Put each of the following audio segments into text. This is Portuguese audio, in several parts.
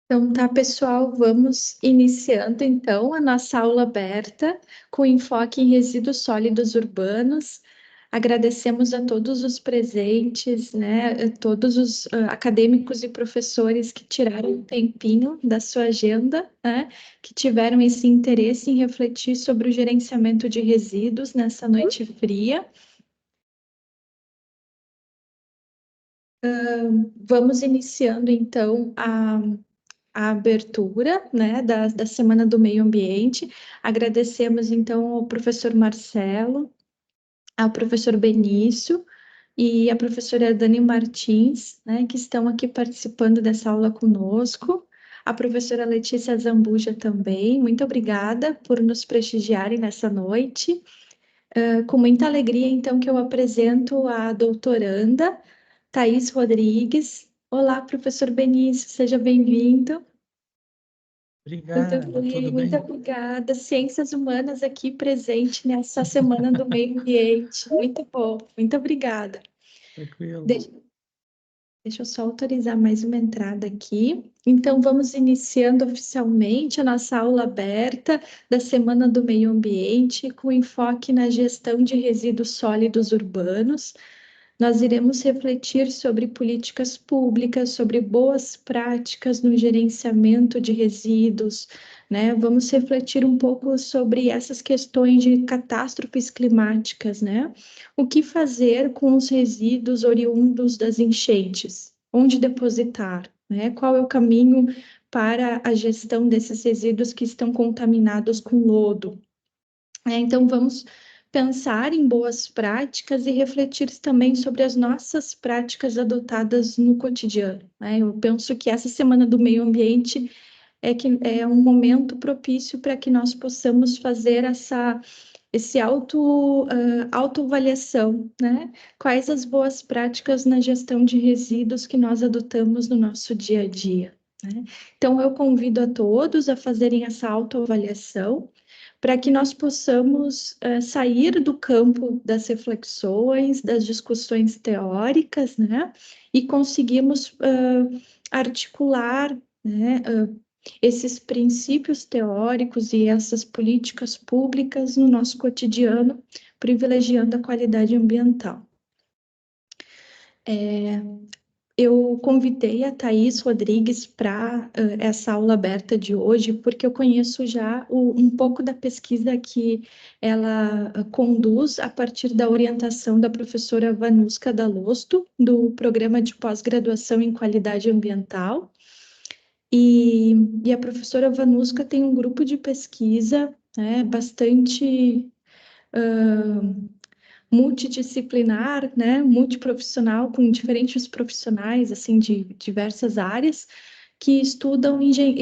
Então, tá, pessoal, vamos iniciando então a nossa aula aberta com enfoque em resíduos sólidos urbanos. Agradecemos a todos os presentes, né, a todos os acadêmicos e professores que tiraram um tempinho da sua agenda, né, que tiveram esse interesse em refletir sobre o gerenciamento de resíduos nessa noite fria. Vamos iniciando então a abertura, né, da Semana do Meio Ambiente. Agradecemos, então, ao professor Marcelo, ao professor Benício e à professora Dani Martins, né, que estão aqui participando dessa aula conosco. A professora Letícia Zambuja também. Muito obrigada por nos prestigiarem nessa noite. Com muita alegria, então, que eu apresento a doutoranda Thaís Rodrigues. Olá, professor Benício, seja bem-vindo. Muito Obrigado, bem, tudo muito bem? obrigada. Ciências Humanas aqui presente nessa Semana do Meio Ambiente. Muito bom, muito obrigada. Tranquilo. De- Deixa eu só autorizar mais uma entrada aqui. Então, vamos iniciando oficialmente a nossa aula aberta da Semana do Meio Ambiente, com enfoque na gestão de resíduos sólidos urbanos. Nós iremos refletir sobre políticas públicas, sobre boas práticas no gerenciamento de resíduos, né? Vamos refletir um pouco sobre essas questões de catástrofes climáticas, né? O que fazer com os resíduos oriundos das enchentes? Onde depositar, né? Qual é o caminho para a gestão desses resíduos que estão contaminados com lodo? Então, vamos pensar em boas práticas e refletir também sobre as nossas práticas adotadas no cotidiano, né? Eu penso que essa Semana do Meio Ambiente é um momento propício para que nós possamos fazer esse autoavaliação, né? Quais as boas práticas na gestão de resíduos que nós adotamos no nosso dia a dia, né? Então, eu convido a todos a fazerem essa autoavaliação para que nós possamos sair do campo das reflexões, das discussões teóricas, né? E conseguimos articular, né, esses princípios teóricos e essas políticas públicas no nosso cotidiano, privilegiando a qualidade ambiental. Eu convidei a Thaís Rodrigues para essa aula aberta de hoje, porque eu conheço já um pouco da pesquisa que ela conduz a partir da orientação da professora Vanuska Dalosto, do Programa de Pós-Graduação em Qualidade Ambiental. E a professora Vanuska tem um grupo de pesquisa, né, bastante multidisciplinar, né, multiprofissional, com diferentes profissionais, assim, de diversas áreas, que estudam,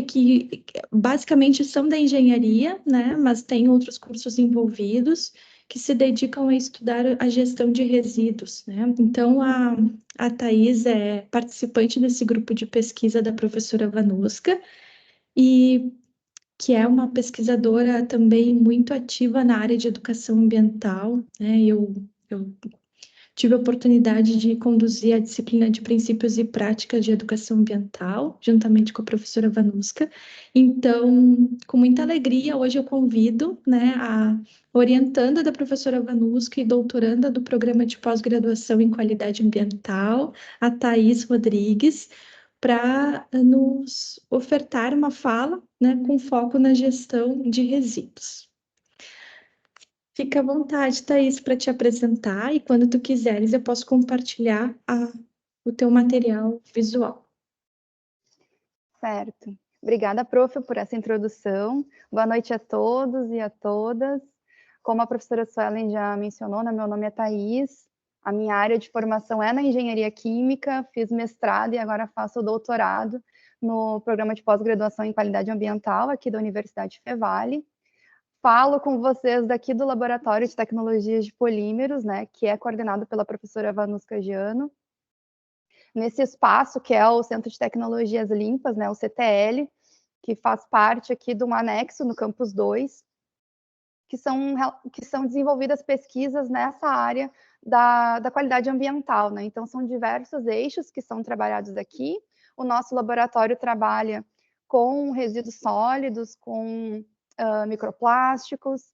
que basicamente são da engenharia, né, mas tem outros cursos envolvidos, que se dedicam a estudar a gestão de resíduos, né. Então, a Thais é participante desse grupo de pesquisa da professora Vanuska, e que é uma pesquisadora também muito ativa na área de educação ambiental, né? Eu tive a oportunidade de conduzir a disciplina de Princípios e Práticas de Educação Ambiental, juntamente com a professora Vanuska. Então, com muita alegria, hoje eu convido, né, a orientanda da professora Vanuska e doutoranda do Programa de Pós-Graduação em Qualidade Ambiental, a Thaís Rodrigues, para nos ofertar uma fala, né, com foco na gestão de resíduos. Fica à vontade, Thaís, para te apresentar, e quando tu quiseres eu posso compartilhar o teu material visual. Certo. Obrigada, prof, por essa introdução. Boa noite a todos e a todas. Como a professora Suelen já mencionou, meu nome é Thaís. A minha área de formação é na engenharia química, fiz mestrado e agora faço doutorado no programa de pós-graduação em qualidade ambiental aqui da Universidade Fevale. Falo com vocês daqui do Laboratório de Tecnologias de Polímeros, né, que é coordenado pela professora Vanuska Giano, nesse espaço que é o Centro de Tecnologias Limpas, né, o CTL, que faz parte aqui de um anexo no Campus 2, que são desenvolvidas pesquisas nessa área da qualidade ambiental, né? Então, são diversos eixos que são trabalhados aqui. O nosso laboratório trabalha com resíduos sólidos, com microplásticos,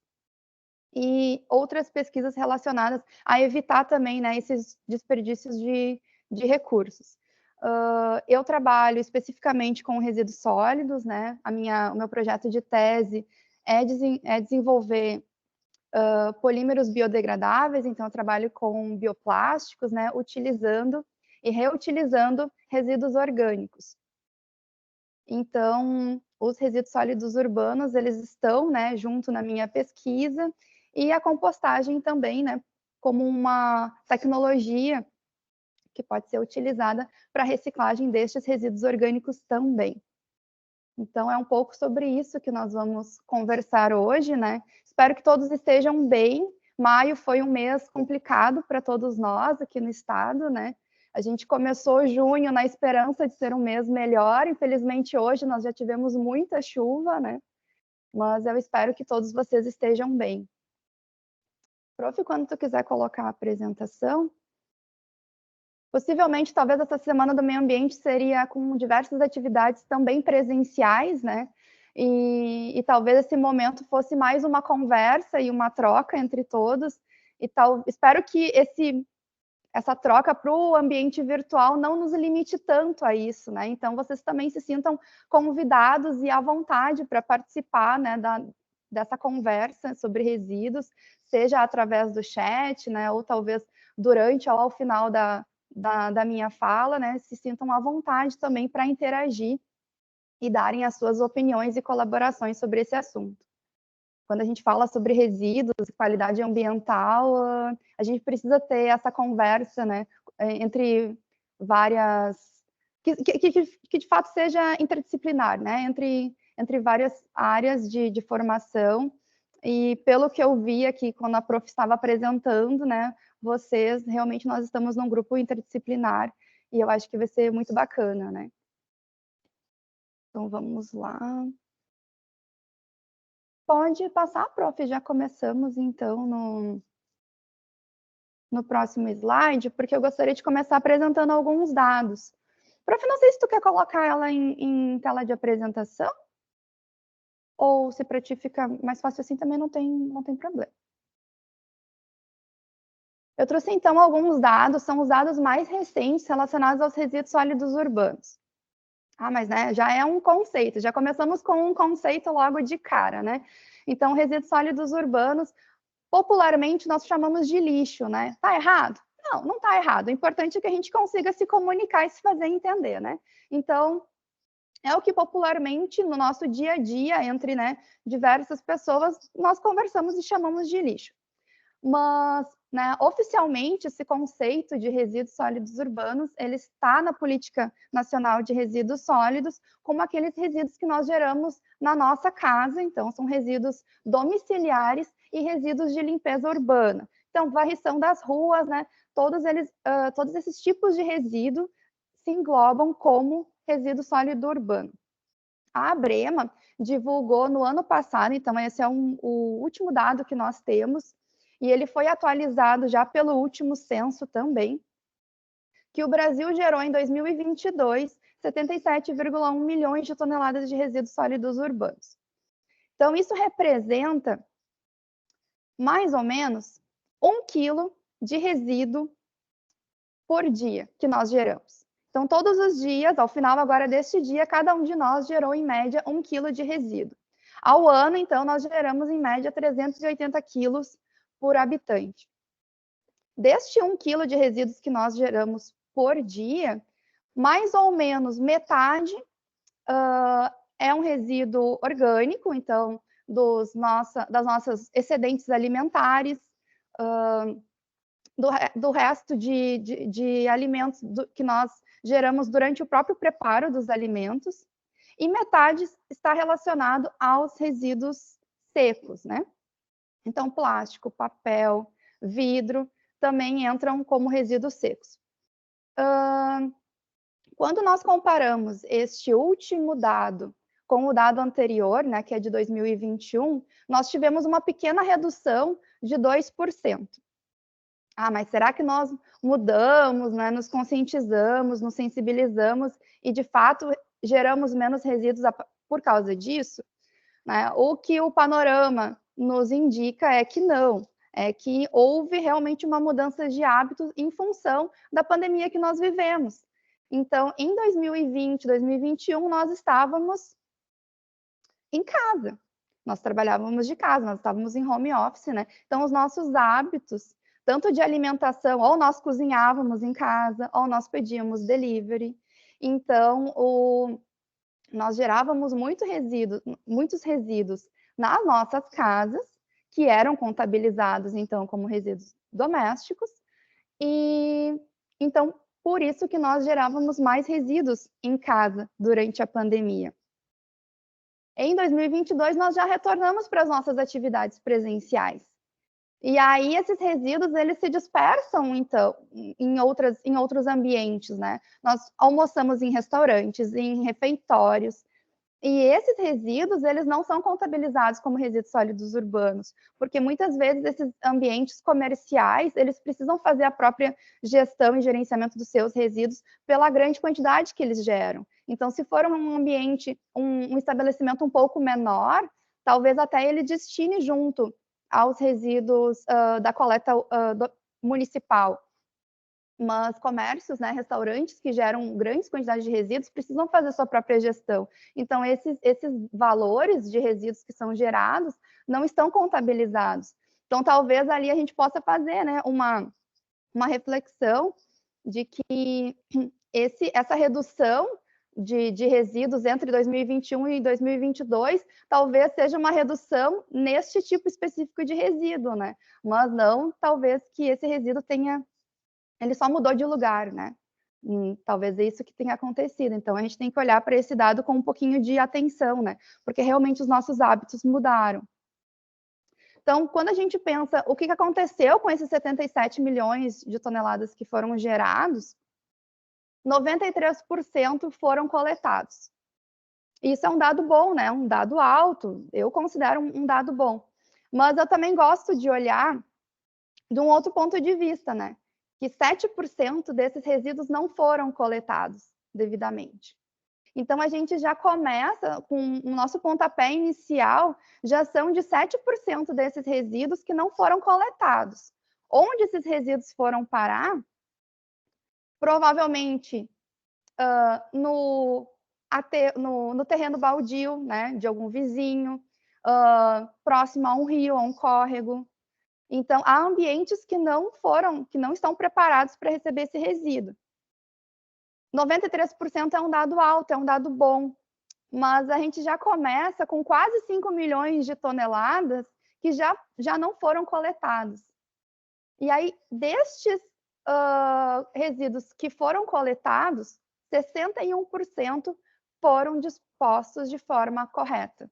e outras pesquisas relacionadas a evitar também, né, esses desperdícios de recursos. Eu trabalho especificamente com resíduos sólidos, né? O meu projeto de tese é desenvolver polímeros biodegradáveis, então eu trabalho com bioplásticos, né, utilizando e reutilizando resíduos orgânicos. Então, os resíduos sólidos urbanos, eles estão, né, junto na minha pesquisa, e a compostagem também, né, como uma tecnologia que pode ser utilizada para reciclagem destes resíduos orgânicos também. Então, é um pouco sobre isso que nós vamos conversar hoje, né? Espero que todos estejam bem. Maio foi um mês complicado para todos nós aqui no estado, né? A gente começou junho na esperança de ser um mês melhor. Infelizmente, hoje nós já tivemos muita chuva, né? Mas eu espero que todos vocês estejam bem. Prof, quando tu quiser colocar a apresentação, possivelmente, talvez essa semana do meio ambiente seria com diversas atividades também presenciais, né? E talvez esse momento fosse mais uma conversa e uma troca entre todos. E espero que essa troca para o ambiente virtual não nos limite tanto a isso, né? Então, vocês também se sintam convidados e à vontade para participar, né, dessa conversa sobre resíduos, seja através do chat, né, ou talvez durante ou ao final da minha fala, né, se sintam à vontade também para interagir e darem as suas opiniões e colaborações sobre esse assunto. Quando a gente fala sobre resíduos, qualidade ambiental, a gente precisa ter essa conversa, né, entre várias... que de fato seja interdisciplinar, né, entre várias áreas de formação. E pelo que eu vi aqui, quando a prof estava apresentando, né, vocês, realmente nós estamos num grupo interdisciplinar, e eu acho que vai ser muito bacana, né. Então, vamos lá. Pode passar, prof, já começamos, então, no próximo slide, porque eu gostaria de começar apresentando alguns dados. Prof, não sei se tu quer colocar ela em tela de apresentação, ou se para ti fica mais fácil assim, também não tem problema. Eu trouxe, então, alguns dados, são os dados mais recentes relacionados aos resíduos sólidos urbanos. Ah, mas, né, já é um conceito, já começamos com um conceito logo de cara, né? Então, resíduos sólidos urbanos, popularmente, nós chamamos de lixo, né? Tá errado? Não, não tá errado. O importante é que a gente consiga se comunicar e se fazer entender, né? Então, é o que popularmente, no nosso dia a dia, entre, né, diversas pessoas, nós conversamos e chamamos de lixo. Mas, né, oficialmente, esse conceito de resíduos sólidos urbanos, ele está na Política Nacional de Resíduos Sólidos, como aqueles resíduos que nós geramos na nossa casa, então são resíduos domiciliares e resíduos de limpeza urbana. Então, varrição das ruas, né, todos esses tipos de resíduo se englobam como resíduo sólido urbano. A ABREMA divulgou no ano passado, então esse é o último dado que nós temos, e ele foi atualizado já pelo último censo também, que o Brasil gerou em 2022 77,1 milhões de toneladas de resíduos sólidos urbanos. Então, isso representa mais ou menos 1 quilo de resíduo por dia que nós geramos. Então, todos os dias, ao final agora deste dia, cada um de nós gerou, em média, 1 quilo de resíduo. Ao ano, então, nós geramos, em média, 380 quilos por habitante. Deste 1 quilo de resíduos que nós geramos por dia, mais ou menos metade é um resíduo orgânico, então, das nossas excedentes alimentares, do resto de alimentos que nós geramos durante o próprio preparo dos alimentos, e metade está relacionado aos resíduos secos, né? Então, plástico, papel, vidro também entram como resíduos secos. Quando nós comparamos este último dado com o dado anterior, né, que é de 2021, nós tivemos uma pequena redução de 2%. Ah, mas será que nós mudamos, né, nos conscientizamos, nos sensibilizamos e, de fato, geramos menos resíduos por causa disso, né? O que o panorama nos indica é que não, é que houve realmente uma mudança de hábitos em função da pandemia que nós vivemos. Então, em 2020, 2021, nós estávamos em casa, nós trabalhávamos de casa, nós estávamos em home office, né? Então, os nossos hábitos, tanto de alimentação, ou nós cozinhávamos em casa, ou nós pedíamos delivery. Então, nós gerávamos muitos resíduos nas nossas casas, que eram contabilizados, então, como resíduos domésticos, e então, por isso que nós gerávamos mais resíduos em casa durante a pandemia. Em 2022, nós já retornamos para as nossas atividades presenciais. E aí, esses resíduos, eles se dispersam, então, em outros ambientes, né? Nós almoçamos em restaurantes, em refeitórios, e esses resíduos, eles não são contabilizados como resíduos sólidos urbanos, porque muitas vezes esses ambientes comerciais, eles precisam fazer a própria gestão e gerenciamento dos seus resíduos pela grande quantidade que eles geram. Então, se for um ambiente, um estabelecimento um pouco menor, talvez até ele destine junto aos resíduos da coleta municipal. Mas comércios, né, restaurantes que geram grandes quantidades de resíduos precisam fazer sua própria gestão. Então, esses valores de resíduos que são gerados não estão contabilizados. Então, talvez ali a gente possa fazer, né, uma reflexão de que essa redução de resíduos entre 2021 e 2022 talvez seja uma redução neste tipo específico de resíduo, né? Mas não, talvez, que esse resíduo ele só mudou de lugar, né? Talvez é isso que tenha acontecido. Então, a gente tem que olhar para esse dado com um pouquinho de atenção, né? Porque realmente os nossos hábitos mudaram. Então, quando a gente pensa o que aconteceu com esses 77 milhões de toneladas que foram gerados, 93% foram coletados. Isso é um dado bom, né? Um dado alto, eu considero um dado bom. Mas eu também gosto de olhar de um outro ponto de vista, né? Que 7% desses resíduos não foram coletados devidamente. Então, a gente já começa com o nosso pontapé inicial, já são de 7% desses resíduos que não foram coletados. Onde esses resíduos foram parar? Provavelmente no terreno baldio, né, de algum vizinho, próximo a um rio, a um córrego. Então, há ambientes que não estão preparados para receber esse resíduo. 93% é um dado alto, é um dado bom, mas a gente já começa com quase 5 milhões de toneladas que já não foram coletados. E aí, destes resíduos que foram coletados, 61% foram dispostos de forma correta.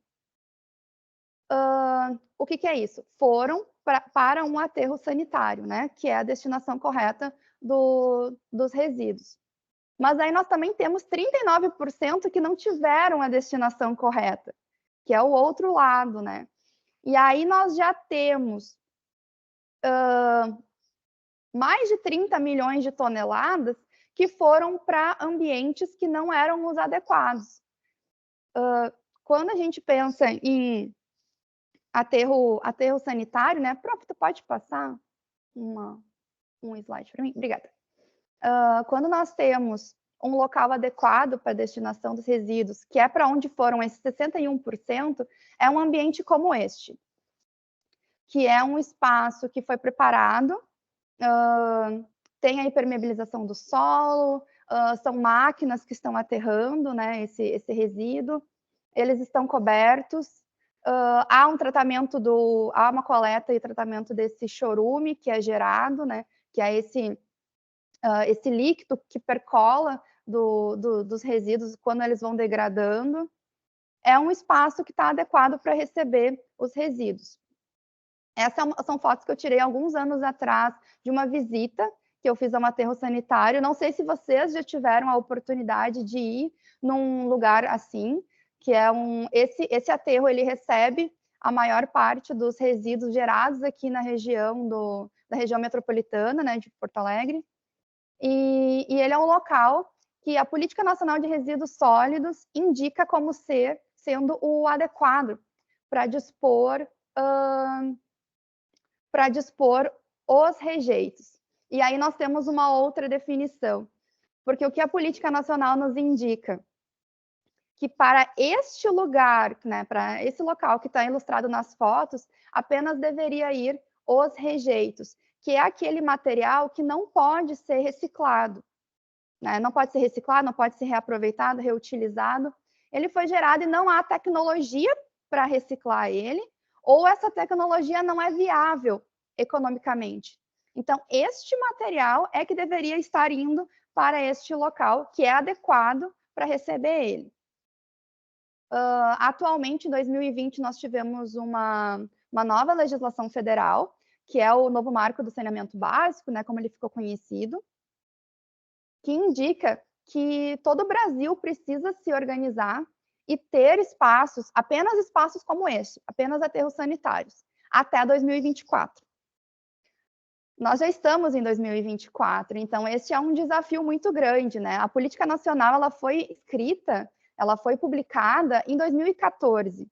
O que é isso? Foram para um aterro sanitário, né? Que é a destinação correta dos resíduos. Mas aí nós também temos 39% que não tiveram a destinação correta, que é o outro lado, né? E aí nós já temos mais de 30 milhões de toneladas que foram para ambientes que não eram os adequados. Quando a gente pensa em aterro sanitário, né? Prof, tu pode passar um slide para mim? Obrigada. Quando nós temos um local adequado para a destinação dos resíduos, que é para onde foram esses 61%, é um ambiente como este, que é um espaço que foi preparado, tem a impermeabilização do solo, são máquinas que estão aterrando, né, esse resíduo, eles estão cobertos, há um tratamento há uma coleta e tratamento desse chorume que é gerado, né, que é esse líquido que percola dos resíduos quando eles vão degradando. É um espaço que está adequado para receber os resíduos. Essas são fotos que eu tirei alguns anos atrás de uma visita que eu fiz a um aterro sanitário. Não sei se vocês já tiveram a oportunidade de ir num lugar assim, que é esse aterro, ele recebe a maior parte dos resíduos gerados aqui na região da região metropolitana, né, de Porto Alegre. E ele é um local que a Política Nacional de Resíduos Sólidos indica como sendo o adequado para dispor os rejeitos. E aí nós temos uma outra definição, porque o que a Política Nacional nos indica? Que para este lugar, né, para esse local que está ilustrado nas fotos, apenas deveria ir os rejeitos, que é aquele material que não pode ser reciclado, né? Não pode ser reciclado, não pode ser reaproveitado, reutilizado. Ele foi gerado e não há tecnologia para reciclar ele, ou essa tecnologia não é viável economicamente. Então, este material é que deveria estar indo para este local, que é adequado para receber ele. Atualmente, em 2020, nós tivemos uma nova legislação federal, que é o novo marco do saneamento básico, né, como ele ficou conhecido, que indica que todo o Brasil precisa se organizar e ter espaços, apenas espaços como este, apenas aterros sanitários, até 2024. Nós já estamos em 2024, então esse é um desafio muito grande, né? A política nacional, ela foi escrita, ela foi publicada em 2014.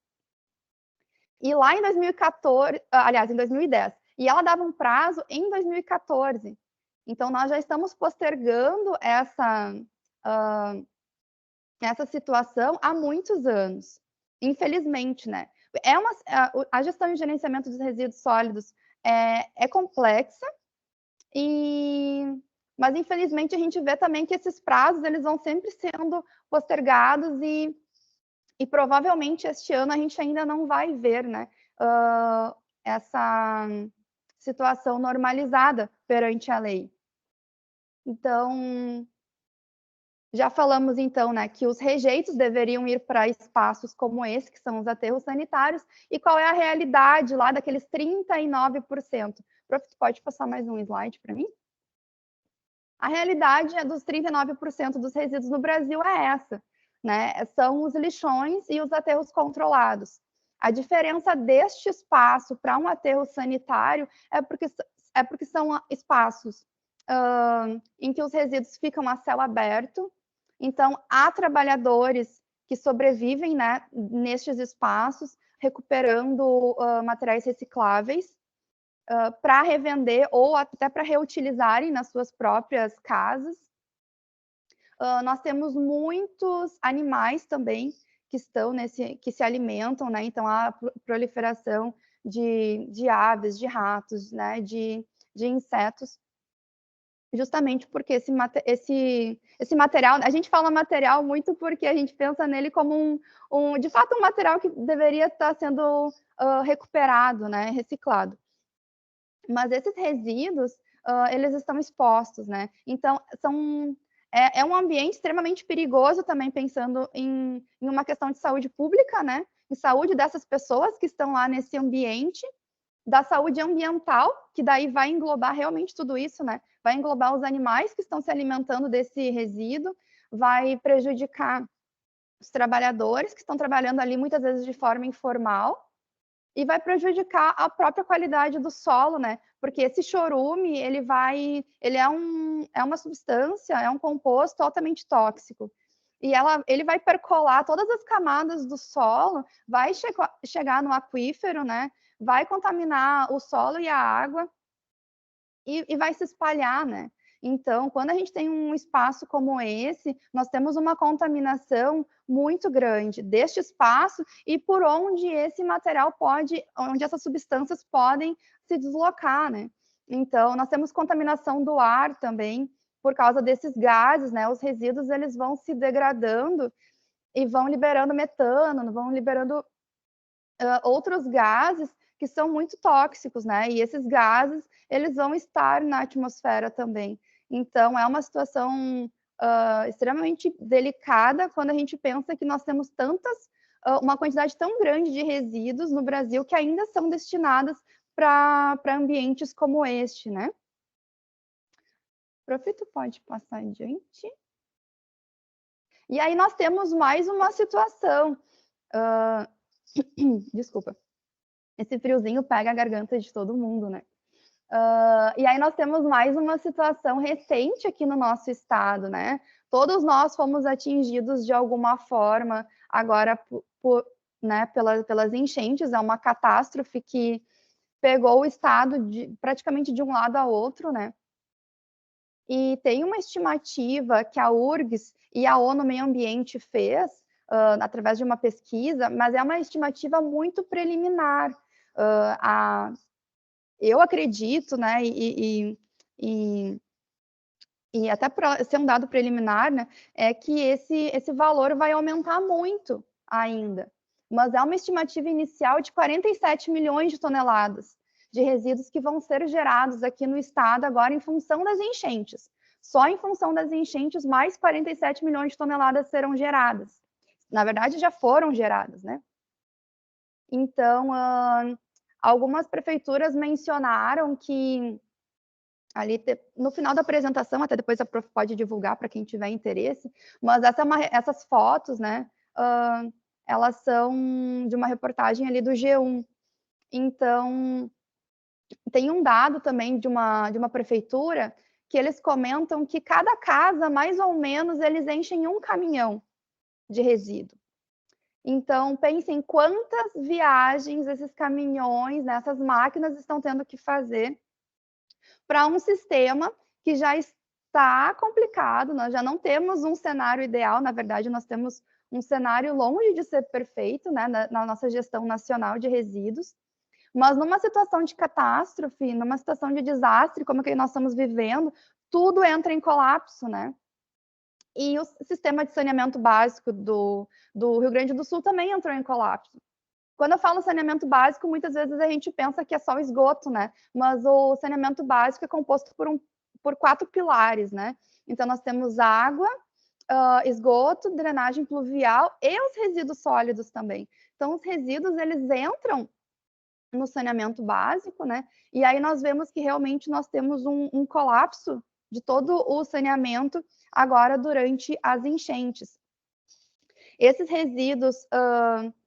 E lá em 2014, aliás, em 2010, e ela dava um prazo em 2014. Então, nós já estamos postergando essa situação há muitos anos, infelizmente, né? A gestão e gerenciamento dos resíduos sólidos é complexa, mas infelizmente a gente vê também que esses prazos eles vão sempre sendo postergados e provavelmente este ano a gente ainda não vai ver, né, essa situação normalizada perante a lei. Então, já falamos então, né, que os rejeitos deveriam ir para espaços como esse, que são os aterros sanitários, e qual é a realidade lá daqueles 39%. Prof, pode passar mais um slide para mim? A realidade dos 39% dos resíduos no Brasil é essa, né? São os lixões e os aterros controlados. A diferença deste espaço para um aterro sanitário é porque são espaços em que os resíduos ficam a céu aberto. Então, há trabalhadores que sobrevivem, né, nestes espaços, recuperando materiais recicláveis, para revender ou até para reutilizarem nas suas próprias casas. Nós temos muitos animais também que estão que se alimentam, né? Então, há proliferação de aves, de ratos, né? de insetos, justamente porque esse material, a gente fala material muito porque a gente pensa nele como de fato, um material que deveria estar sendo recuperado, né? Reciclado. Mas esses resíduos, eles estão expostos, né? Então, é um ambiente extremamente perigoso também, pensando em uma questão de saúde pública, né? Em saúde dessas pessoas que estão lá nesse ambiente, da saúde ambiental, que daí vai englobar realmente tudo isso, né? Vai englobar os animais que estão se alimentando desse resíduo, vai prejudicar os trabalhadores que estão trabalhando ali muitas vezes de forma informal, e vai prejudicar a própria qualidade do solo, né? Porque esse chorume, ele é uma substância, é um composto altamente tóxico. E ele vai percolar todas as camadas do solo, vai chegar no aquífero, né? Vai contaminar o solo e a água e vai se espalhar, né? Então, quando a gente tem um espaço como esse, nós temos uma contaminação muito grande deste espaço e por onde esse material onde essas substâncias podem se deslocar, né? Então, nós temos contaminação do ar também, por causa desses gases, né? Os resíduos, eles vão se degradando e vão liberando metano, vão liberando outros gases que são muito tóxicos, né? E esses gases, eles vão estar na atmosfera também. Então, é uma situação extremamente delicada quando a gente pensa que nós temos uma quantidade tão grande de resíduos no Brasil que ainda são destinados para ambientes como este, né? Prof, tu pode passar adiante? E aí nós temos mais uma situação. Desculpa. Esse friozinho pega a garganta de todo mundo, né? E aí nós temos mais uma situação recente aqui no nosso estado, né? Todos nós fomos atingidos de alguma forma agora né, pelas enchentes, é uma catástrofe que pegou o estado praticamente de um lado a outro, né? E tem uma estimativa que a URGS e a ONU Meio Ambiente fez, através de uma pesquisa, mas é uma estimativa muito preliminar. Eu acredito, né, e até para ser um dado preliminar, né, é que esse valor vai aumentar muito ainda. Mas é uma estimativa inicial de 47 milhões de toneladas de resíduos que vão ser gerados aqui no estado agora em função das enchentes. Só em função das enchentes, mais 47 milhões de toneladas serão geradas. Na verdade, já foram geradas, né? Então, algumas prefeituras mencionaram que ali no final da apresentação, até depois a prof pode divulgar para quem tiver interesse, mas essas fotos, né, elas são de uma reportagem ali do G1. Então, tem um dado também de uma prefeitura que eles comentam que cada casa, mais ou menos, eles enchem um caminhão de resíduo. Então, pensem quantas viagens esses caminhões, né, essas máquinas estão tendo que fazer para um sistema que já está complicado, nós já não temos um cenário ideal, na verdade, nós temos um cenário longe de ser perfeito, né, na nossa gestão nacional de resíduos, mas numa situação de catástrofe, numa situação de desastre, como a que nós estamos vivendo, tudo entra em colapso, né? E o sistema de saneamento básico do Rio Grande do Sul também entrou em colapso. Quando eu falo saneamento básico, muitas vezes a gente pensa que é só o esgoto, né? Mas o saneamento básico é composto por 4 pilares, né? Então, nós temos água, esgoto, drenagem pluvial e os resíduos sólidos também. Então, os resíduos, eles entram no saneamento básico, né? E aí nós vemos que realmente nós temos um colapso de todo o saneamento agora durante as enchentes. Esses resíduos,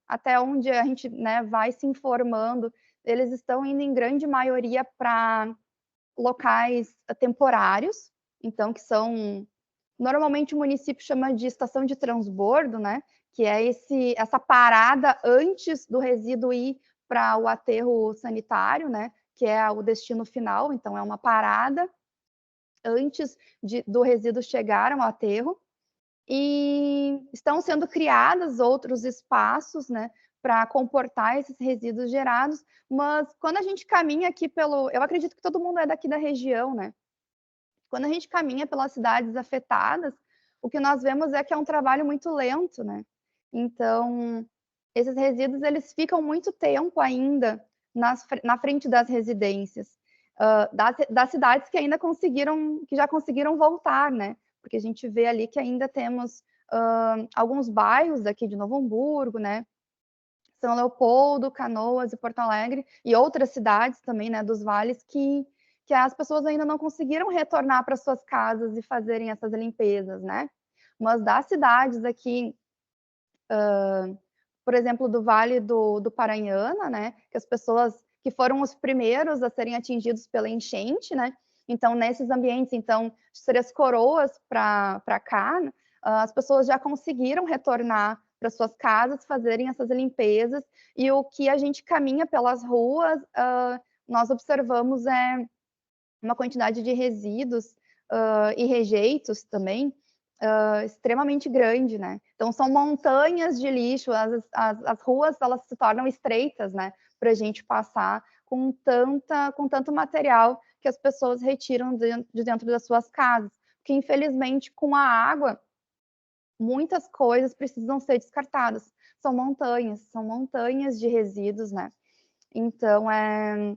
até onde a gente, né, vai se informando, eles estão indo em grande maioria para locais temporários, então que são, normalmente o município chama de estação de transbordo, né, que é essa parada antes do resíduo ir para o aterro sanitário, né, que é o destino final, então é uma parada antes do resíduo chegar ao aterro. E estão sendo criados outros espaços, né, para comportar esses resíduos gerados, mas quando a gente caminha aqui eu acredito que todo mundo é daqui da região, né? Quando a gente caminha pelas cidades afetadas, o que nós vemos é que é um trabalho muito lento, né? Então, esses resíduos, eles ficam muito tempo ainda na frente das residências, das cidades que ainda já conseguiram voltar, né? Porque a gente vê ali que ainda temos alguns bairros aqui de Novo Hamburgo, né? São Leopoldo, Canoas e Porto Alegre, e outras cidades também, né, dos vales, que as pessoas ainda não conseguiram retornar para suas casas e fazerem essas limpezas, né? Mas das cidades aqui, por exemplo, do Vale do Paranhana, né, que as pessoas que foram os primeiros a serem atingidos pela enchente, né? Então, nesses ambientes, então, de Três Coroas para cá, as pessoas já conseguiram retornar para suas casas, fazerem essas limpezas, e o que a gente caminha pelas ruas, nós observamos uma quantidade de resíduos e rejeitos também extremamente grande, né? Então, são montanhas de lixo, as ruas, elas se tornam estreitas, né? Para a gente passar com tanto material que as pessoas retiram de dentro das suas casas. Porque, infelizmente, com a água, muitas coisas precisam ser descartadas. São montanhas de resíduos, né? Então, é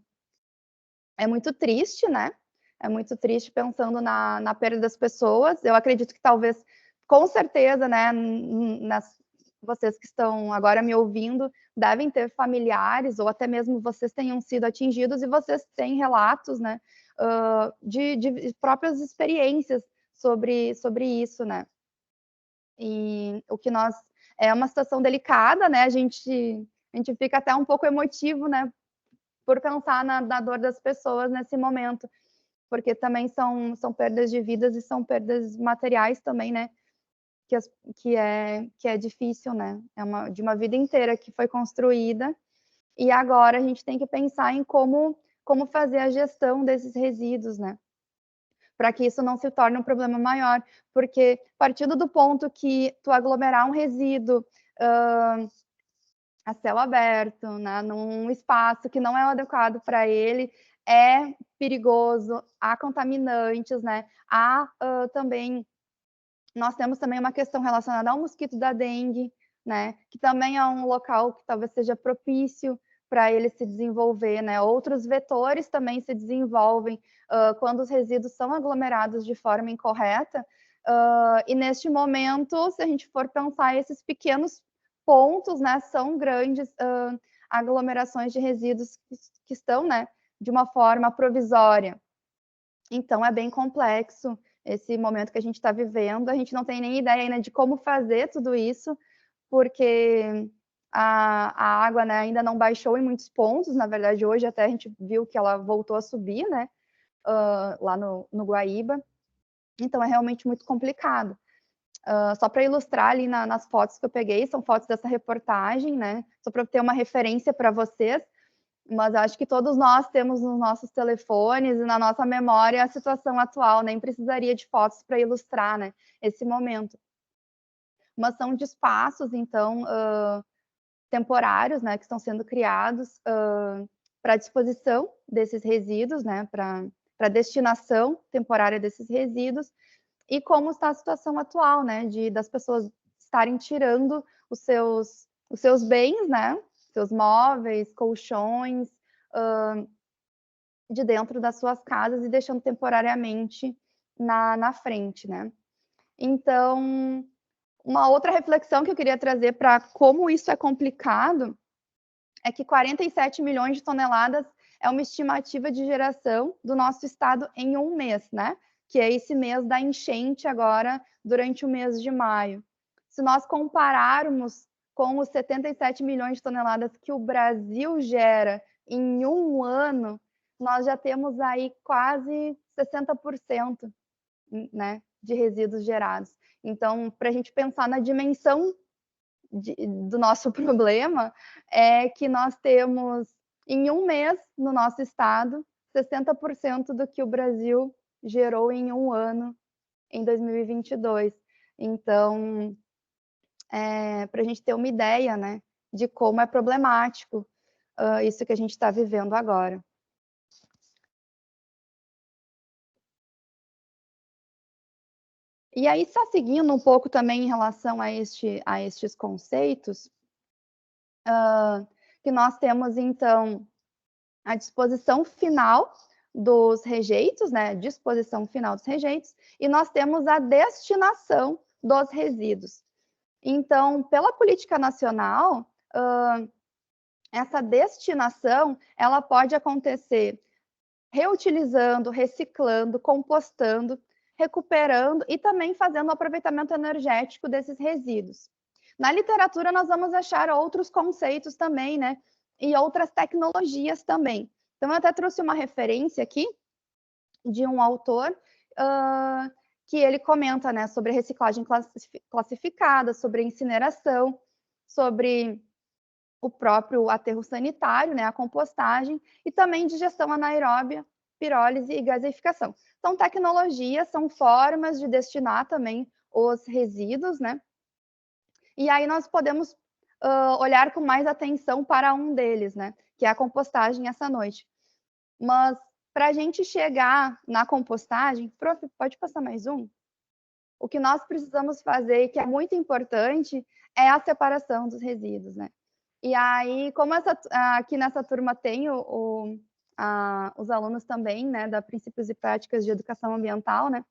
muito triste, né? É muito triste pensando na perda das pessoas. Eu acredito que talvez, com certeza, né, vocês que estão agora me ouvindo, devem ter familiares, ou até mesmo vocês tenham sido atingidos, e vocês têm relatos, né, de próprias experiências sobre isso, né? E o que é uma situação delicada, né? A gente fica até um pouco emotivo, né? por pensar na dor das pessoas nesse momento, porque também são perdas de vidas e são perdas materiais também, né? Que é difícil, né? De uma vida inteira que foi construída, e agora a gente tem que pensar em como fazer a gestão desses resíduos, né? Para que isso não se torne um problema maior, porque partindo do ponto que tu aglomerar um resíduo a céu aberto, né, num espaço que não é adequado para ele, é perigoso, há contaminantes, né? Também, nós temos também uma questão relacionada ao mosquito da dengue, né? Que também é um local que talvez seja propício para ele se desenvolver, né? Outros vetores também se desenvolvem quando os resíduos são aglomerados de forma incorreta. E neste momento, se a gente for pensar, esses pequenos pontos, né, são grandes aglomerações de resíduos que estão, né, de uma forma provisória. Então, é bem complexo esse momento que a gente está vivendo. A gente não tem nem ideia ainda de como fazer tudo isso, porque a água, né, ainda não baixou em muitos pontos. Na verdade, hoje até a gente viu que ela voltou a subir, né, lá no Guaíba. Então, é realmente muito complicado. Só para ilustrar ali nas fotos que eu peguei, são fotos dessa reportagem, né? Só para ter uma referência para vocês, mas acho que todos nós temos nos nossos telefones e na nossa memória a situação atual, nem precisaria de fotos para ilustrar, né, esse momento. Mas são de espaços, então, temporários, né, que estão sendo criados para disposição desses resíduos, né, para destinação temporária desses resíduos, e como está a situação atual, né, das pessoas estarem tirando os seus bens, né, seus móveis, colchões, de dentro das suas casas e deixando temporariamente na frente, né. Então, uma outra reflexão que eu queria trazer para como isso é complicado, é que 47 milhões de toneladas é uma estimativa de geração do nosso estado em um mês, né? Que é esse mês da enchente agora, durante o mês de maio. Se nós compararmos com os 77 milhões de toneladas que o Brasil gera em um ano, nós já temos aí quase 60%, né, de resíduos gerados. Então, para a gente pensar na dimensão do nosso problema, é que nós temos, em um mês, no nosso estado, 60% do que o Brasil gerou em um ano, em 2022. Então, para a gente ter uma ideia, né, de como é problemático isso que a gente está vivendo agora. E aí, só seguindo um pouco também em relação a estes conceitos, que nós temos, então, a disposição final dos rejeitos, né? Disposição final dos rejeitos, e nós temos a destinação dos resíduos. Então, pela política nacional, essa destinação, ela pode acontecer reutilizando, reciclando, compostando, recuperando e também fazendo o aproveitamento energético desses resíduos. Na literatura, nós vamos achar outros conceitos também, né? E outras tecnologias também. Então, eu até trouxe uma referência aqui de um autor que ele comenta, né, sobre reciclagem classificada, sobre incineração, sobre o próprio aterro sanitário, né, a compostagem, e também de gestão anaeróbia, pirólise e gaseificação. São tecnologias, são formas de destinar também os resíduos, né? E aí nós podemos olhar com mais atenção para um deles, né? Que é a compostagem essa noite. Mas para a gente chegar na compostagem, prof, pode passar mais um? O que nós precisamos fazer, que é muito importante, é a separação dos resíduos, né? E aí, como aqui nessa turma tem os alunos também, né, da Princípios e Práticas de Educação Ambiental, né?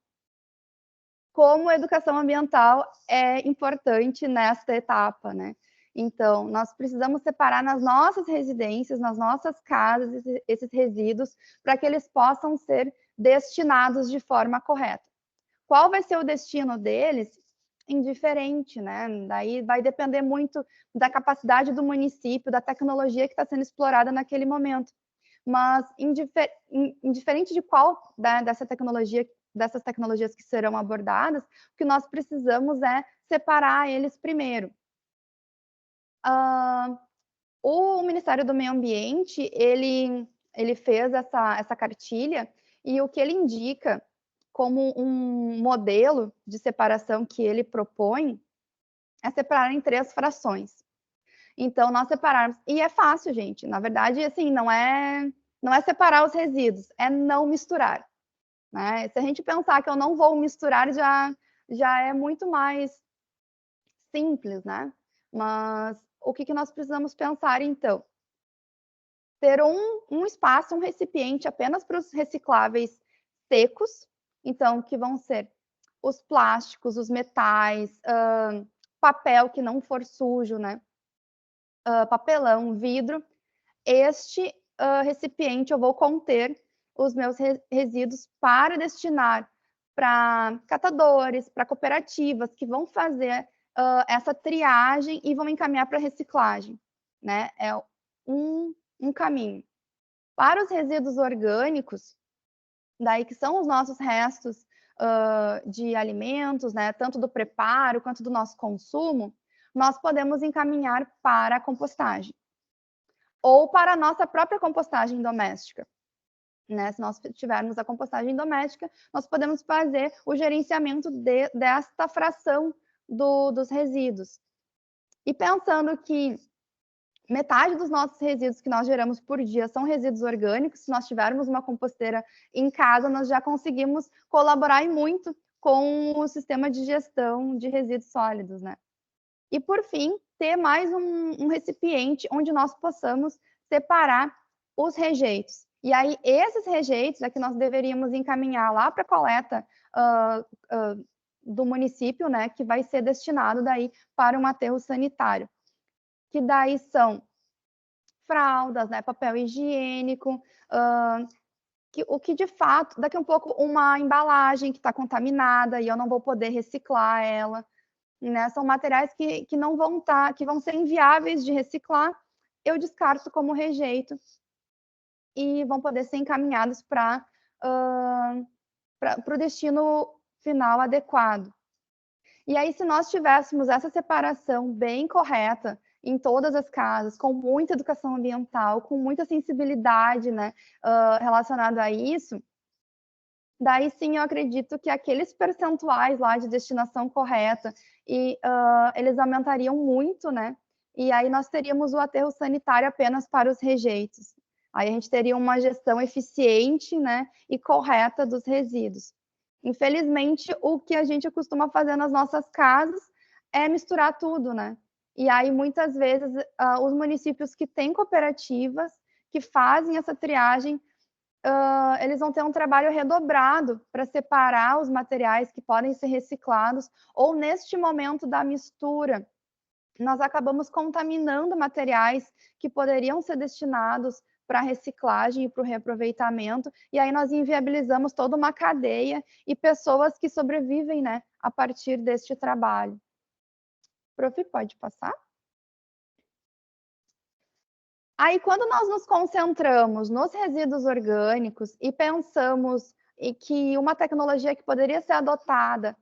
Como a educação ambiental é importante nesta etapa, né? Então, nós precisamos separar nas nossas residências, nas nossas casas, esses resíduos, para que eles possam ser destinados de forma correta. Qual vai ser o destino deles? Indiferente, né? Daí vai depender muito da capacidade do município, da tecnologia que está sendo explorada naquele momento. mas indiferente de qual dessas tecnologias que serão abordadas, o que nós precisamos é separar eles primeiro. O Ministério do Meio Ambiente, ele fez essa cartilha, e o que ele indica como um modelo de separação que ele propõe é separar em 3 frações. Então, nós separarmos... E é fácil, gente. Na verdade, assim, não é separar os resíduos, é não misturar. Né? Se a gente pensar que eu não vou misturar, já é muito mais simples, né? Mas o que nós precisamos pensar, então? Ter um espaço, um recipiente apenas para os recicláveis secos, então, que vão ser os plásticos, os metais, papel que não for sujo, né? Papelão, vidro. Este recipiente eu vou conter os meus resíduos para destinar para catadores, para cooperativas que vão fazer essa triagem e vão encaminhar para reciclagem, né? É um caminho. Para os resíduos orgânicos, daí que são os nossos restos de alimentos, né? Tanto do preparo quanto do nosso consumo, nós podemos encaminhar para a compostagem ou para a nossa própria compostagem doméstica. Né? Se nós tivermos a compostagem doméstica, nós podemos fazer o gerenciamento desta fração dos resíduos. E pensando que metade dos nossos resíduos que nós geramos por dia são resíduos orgânicos, se nós tivermos uma composteira em casa, nós já conseguimos colaborar e muito com o sistema de gestão de resíduos sólidos, né? E, por fim, ter mais um recipiente onde nós possamos separar os rejeitos. E aí, esses rejeitos é que nós deveríamos encaminhar lá para a coleta do município, né, que vai ser destinado daí para um aterro sanitário. Que daí são fraldas, né, papel higiênico, o que de fato, daqui a um pouco, uma embalagem que está contaminada e eu não vou poder reciclar ela. Né? São materiais que não vão que vão ser inviáveis de reciclar, eu descarto como rejeito e vão poder ser encaminhados para o destino final adequado. E aí, se nós tivéssemos essa separação bem correta em todas as casas, com muita educação ambiental, com muita sensibilidade, né, relacionada a isso, daí sim eu acredito que aqueles percentuais lá de destinação correta, eles aumentariam muito, né? E aí nós teríamos o aterro sanitário apenas para os rejeitos. Aí a gente teria uma gestão eficiente, né, e correta dos resíduos. Infelizmente, o que a gente costuma fazer nas nossas casas é misturar tudo, né? E aí, muitas vezes, os municípios que têm cooperativas, que fazem essa triagem, eles vão ter um trabalho redobrado para separar os materiais que podem ser reciclados, ou neste momento da mistura, nós acabamos contaminando materiais que poderiam ser destinados para reciclagem e para o reaproveitamento, e aí nós inviabilizamos toda uma cadeia e pessoas que sobrevivem, né, a partir deste trabalho. Prof, pode passar? Aí, quando nós nos concentramos nos resíduos orgânicos e pensamos em que uma tecnologia que poderia ser adotada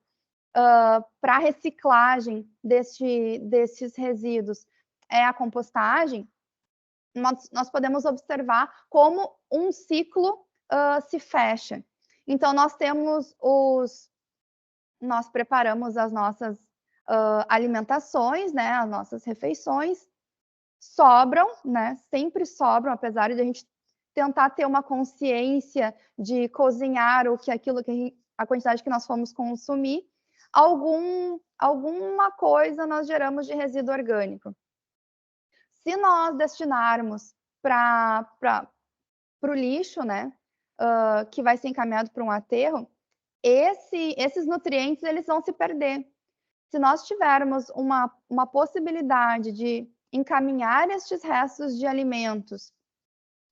para a reciclagem destes resíduos é a compostagem, nós podemos observar como um ciclo se fecha. Então, nós preparamos as nossas alimentações, né, as nossas refeições, sobram, né? Sempre sobram, apesar de a gente tentar ter uma consciência de cozinhar a quantidade que nós fomos consumir, alguma coisa nós geramos de resíduo orgânico. Se nós destinarmos para o lixo, né, que vai ser encaminhado para um aterro, esses nutrientes eles vão se perder. Se nós tivermos uma possibilidade de encaminhar estes restos de alimentos,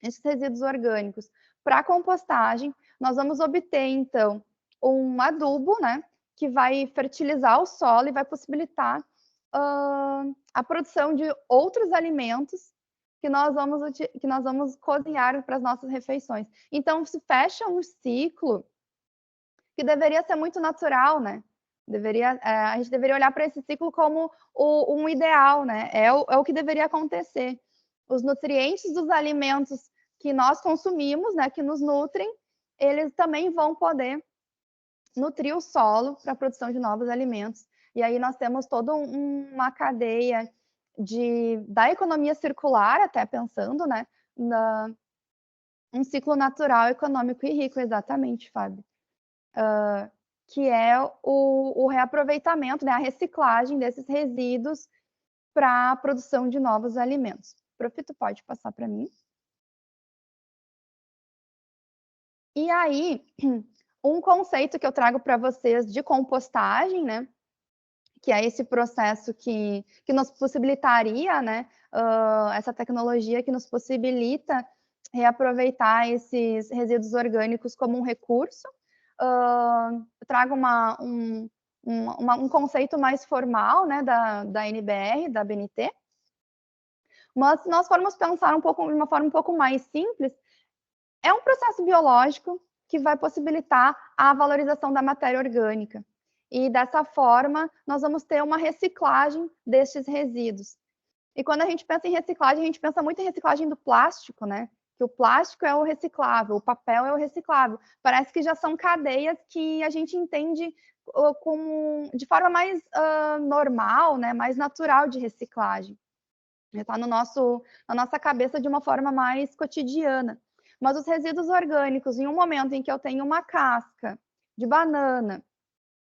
esses resíduos orgânicos, para a compostagem, nós vamos obter, então, um adubo, né, que vai fertilizar o solo e vai possibilitar a produção de outros alimentos que nós vamos cozinhar para as nossas refeições. Então, se fecha um ciclo que deveria ser muito natural, né? A gente deveria olhar para esse ciclo como um ideal, né? É o que deveria acontecer. Os nutrientes dos alimentos que nós consumimos, né, que nos nutrem, eles também vão poder nutrir o solo para a produção de novos alimentos. E aí nós temos toda uma cadeia da economia circular, até pensando, né, um ciclo natural, econômico e rico, exatamente, Fábio. Que é o reaproveitamento, né, a reciclagem desses resíduos para a produção de novos alimentos. Profito, pode passar para mim. E aí, um conceito que eu trago para vocês de compostagem, né, que é esse processo que nos possibilitaria, né, essa tecnologia que nos possibilita reaproveitar esses resíduos orgânicos como um recurso. Eu trago um conceito mais formal, né, da NBR, da BNT, mas se nós formos pensar de uma forma um pouco mais simples, é um processo biológico que vai possibilitar a valorização da matéria orgânica. E dessa forma, nós vamos ter uma reciclagem destes resíduos. E quando a gente pensa em reciclagem, a gente pensa muito em reciclagem do plástico, né? Que o plástico é o reciclável, o papel é o reciclável. Parece que já são cadeias que a gente entende de forma mais normal, né? Mais natural de reciclagem. Está na nossa cabeça de uma forma mais cotidiana. Mas os resíduos orgânicos, em um momento em que eu tenho uma casca de banana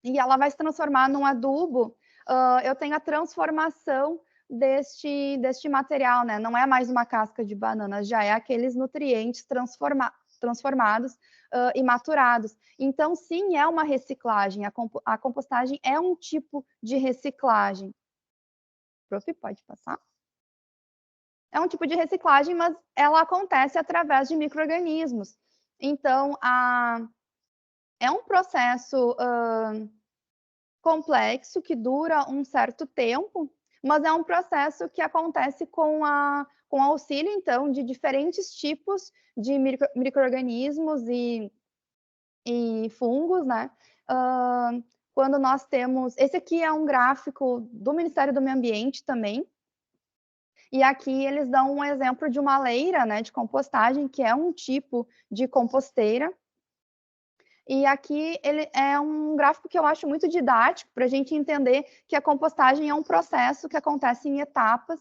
e ela vai se transformar num adubo, eu tenho a transformação deste material, né? Não é mais uma casca de banana, já é aqueles nutrientes transformados e maturados. Então, sim, é uma reciclagem. A compostagem é um tipo de reciclagem. Prof, pode passar? É um tipo de reciclagem, mas ela acontece através de micro-organismos. Então, é um processo complexo que dura um certo tempo, mas é um processo que acontece com auxílio, então, de diferentes tipos de micro-organismos e fungos, né? Quando nós temos... Esse aqui é um gráfico do Ministério do Meio Ambiente também, e aqui eles dão um exemplo de uma leira, né, de compostagem, que é um tipo de composteira. E aqui ele é um gráfico que eu acho muito didático para a gente entender que a compostagem é um processo que acontece em etapas,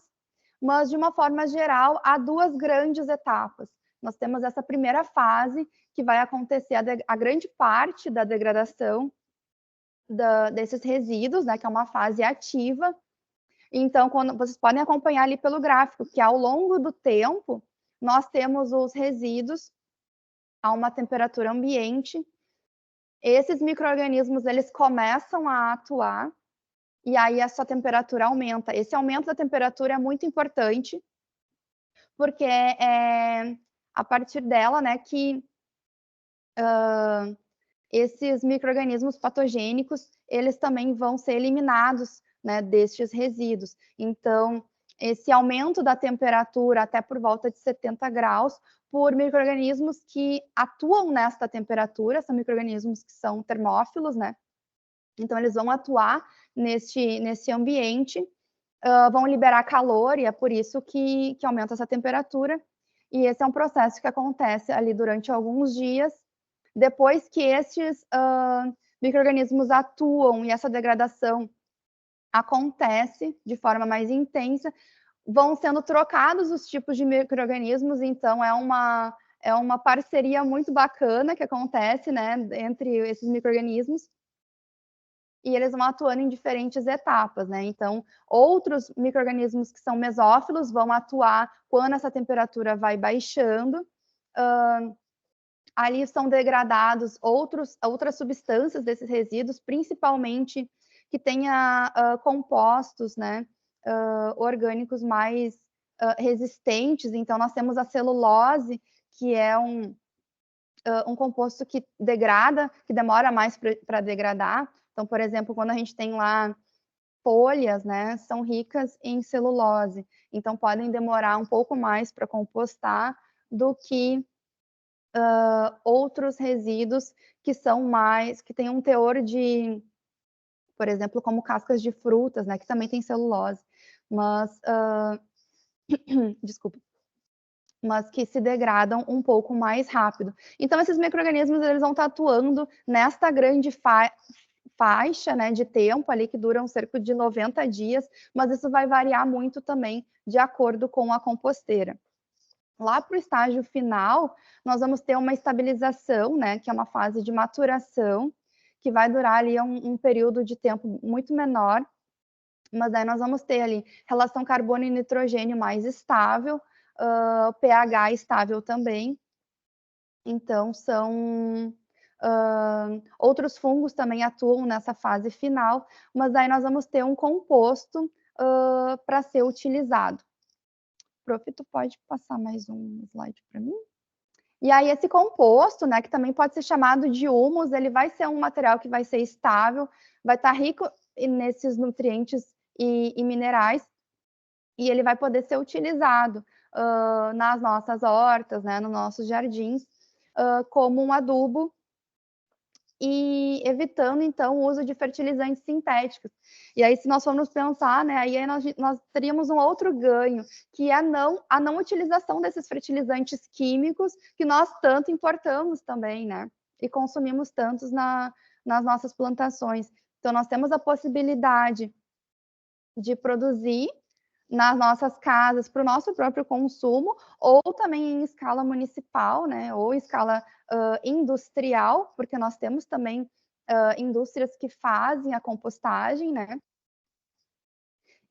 mas de uma forma geral há duas grandes etapas. Nós temos essa primeira fase que vai acontecer a grande parte da degradação desses resíduos, né, que é uma fase ativa. Então, quando vocês podem acompanhar ali pelo gráfico, que ao longo do tempo, nós temos os resíduos a uma temperatura ambiente. Esses micro-organismos, eles começam a atuar, e aí a sua temperatura aumenta. Esse aumento da temperatura é muito importante, porque é a partir dela, né, que esses micro-organismos patogênicos, eles também vão ser eliminados, né, destes resíduos. Então, esse aumento da temperatura até por volta de 70 graus, por micro-organismos que atuam nesta temperatura, são micro-organismos que são termófilos, né? Então, eles vão atuar nesse ambiente, vão liberar calor, e é por isso que aumenta essa temperatura. E esse é um processo que acontece ali durante alguns dias. Depois que estes micro-organismos atuam e essa degradação acontece de forma mais intensa, vão sendo trocados os tipos de micro-organismos, então é uma parceria muito bacana que acontece, né, entre esses micro-organismos, e eles vão atuando em diferentes etapas, né? Então, outros micro-organismos que são mesófilos vão atuar quando essa temperatura vai baixando. Ali são degradados outras substâncias desses resíduos, principalmente que tenha compostos, né, orgânicos mais resistentes. Então, nós temos a celulose, que é um composto que degrada, que demora mais para degradar. Então, por exemplo, quando a gente tem lá folhas, né, são ricas em celulose, então podem demorar um pouco mais para compostar do que outros resíduos que têm um teor de, por exemplo, como cascas de frutas, né, que também tem celulose, mas desculpa, mas que se degradam um pouco mais rápido. Então, esses micro-organismos, eles vão estar atuando nesta grande faixa, né, de tempo ali, que duram cerca de 90 dias, mas isso vai variar muito também de acordo com a composteira. Lá para o estágio final, nós vamos ter uma estabilização, né, que é uma fase de maturação, que vai durar ali um período de tempo muito menor, mas aí nós vamos ter ali relação carbono e nitrogênio mais estável, pH estável também. Então, outros fungos também atuam nessa fase final, mas aí nós vamos ter um composto para ser utilizado. Prof, tu pode passar mais um slide para mim? E aí esse composto, né, que também pode ser chamado de humus, ele vai ser um material que vai ser estável, vai estar rico nesses nutrientes e minerais, e ele vai poder ser utilizado nas nossas hortas, né, nos nossos jardins, como um adubo, e evitando, então, o uso de fertilizantes sintéticos. E aí, se nós formos pensar, né, aí nós teríamos um outro ganho, que é a não utilização desses fertilizantes químicos que nós tanto importamos também, né, e consumimos tantos nas nossas plantações. Então, nós temos a possibilidade de produzir nas nossas casas para o nosso próprio consumo, ou também em escala municipal, né, ou em escala industrial, porque nós temos também indústrias que fazem a compostagem, né,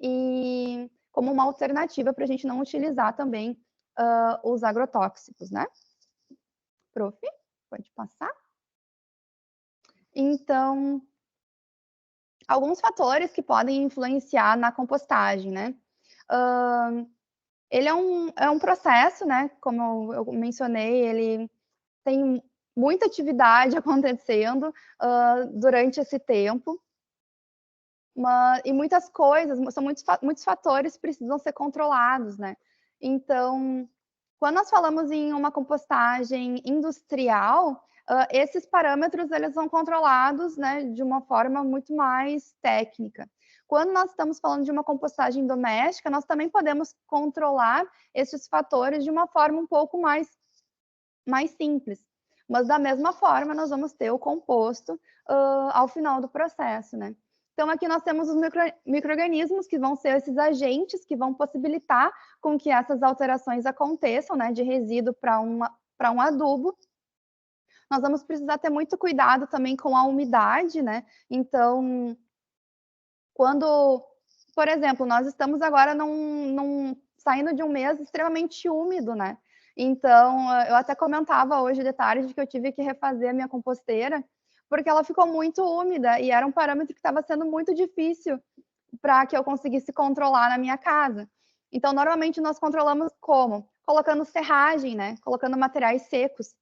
e como uma alternativa para a gente não utilizar também os agrotóxicos, né. Prof, pode passar? Então, alguns fatores que podem influenciar na compostagem, né. Ele é um processo, né, como eu mencionei, ele tem muita atividade acontecendo durante esse tempo, e muitas coisas, são muitos fatores que precisam ser controlados, né. Então, quando nós falamos em uma compostagem industrial, esses parâmetros eles são controlados, né, de uma forma muito mais técnica. Quando nós estamos falando de uma compostagem doméstica, nós também podemos controlar esses fatores de uma forma um pouco mais simples. Mas da mesma forma, nós vamos ter o composto ao final do processo, né? Então, aqui nós temos os micro-organismos, que vão ser esses agentes que vão possibilitar com que essas alterações aconteçam, né, de resíduo para um adubo. Nós vamos precisar ter muito cuidado também com a umidade, né? Então, quando, por exemplo, nós estamos agora saindo de um mês extremamente úmido, né? Então, eu até comentava hoje de tarde que eu tive que refazer a minha composteira, porque ela ficou muito úmida e era um parâmetro que estava sendo muito difícil para que eu conseguisse controlar na minha casa. Então, normalmente nós controlamos como? Colocando serragem, né? Colocando materiais secos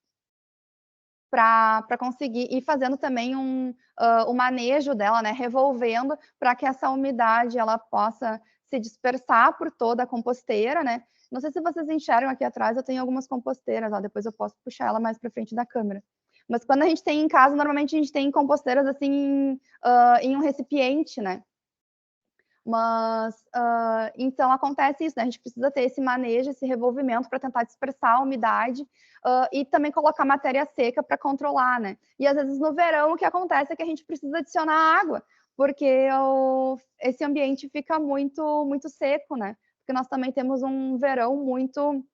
para conseguir ir fazendo também o manejo dela, né, revolvendo para que essa umidade ela possa se dispersar por toda a composteira, né. Não sei se vocês enxergam aqui atrás, eu tenho algumas composteiras, ó, depois eu posso puxar ela mais para frente da câmera. Mas quando a gente tem em casa, normalmente a gente tem composteiras assim, em um recipiente, né. Mas, então acontece isso, né, a gente precisa ter esse manejo, esse revolvimento para tentar dispersar a umidade, e também colocar matéria seca para controlar, né. E às vezes no verão o que acontece é que a gente precisa adicionar água, porque esse ambiente fica muito seco, né, porque nós também temos um verão muito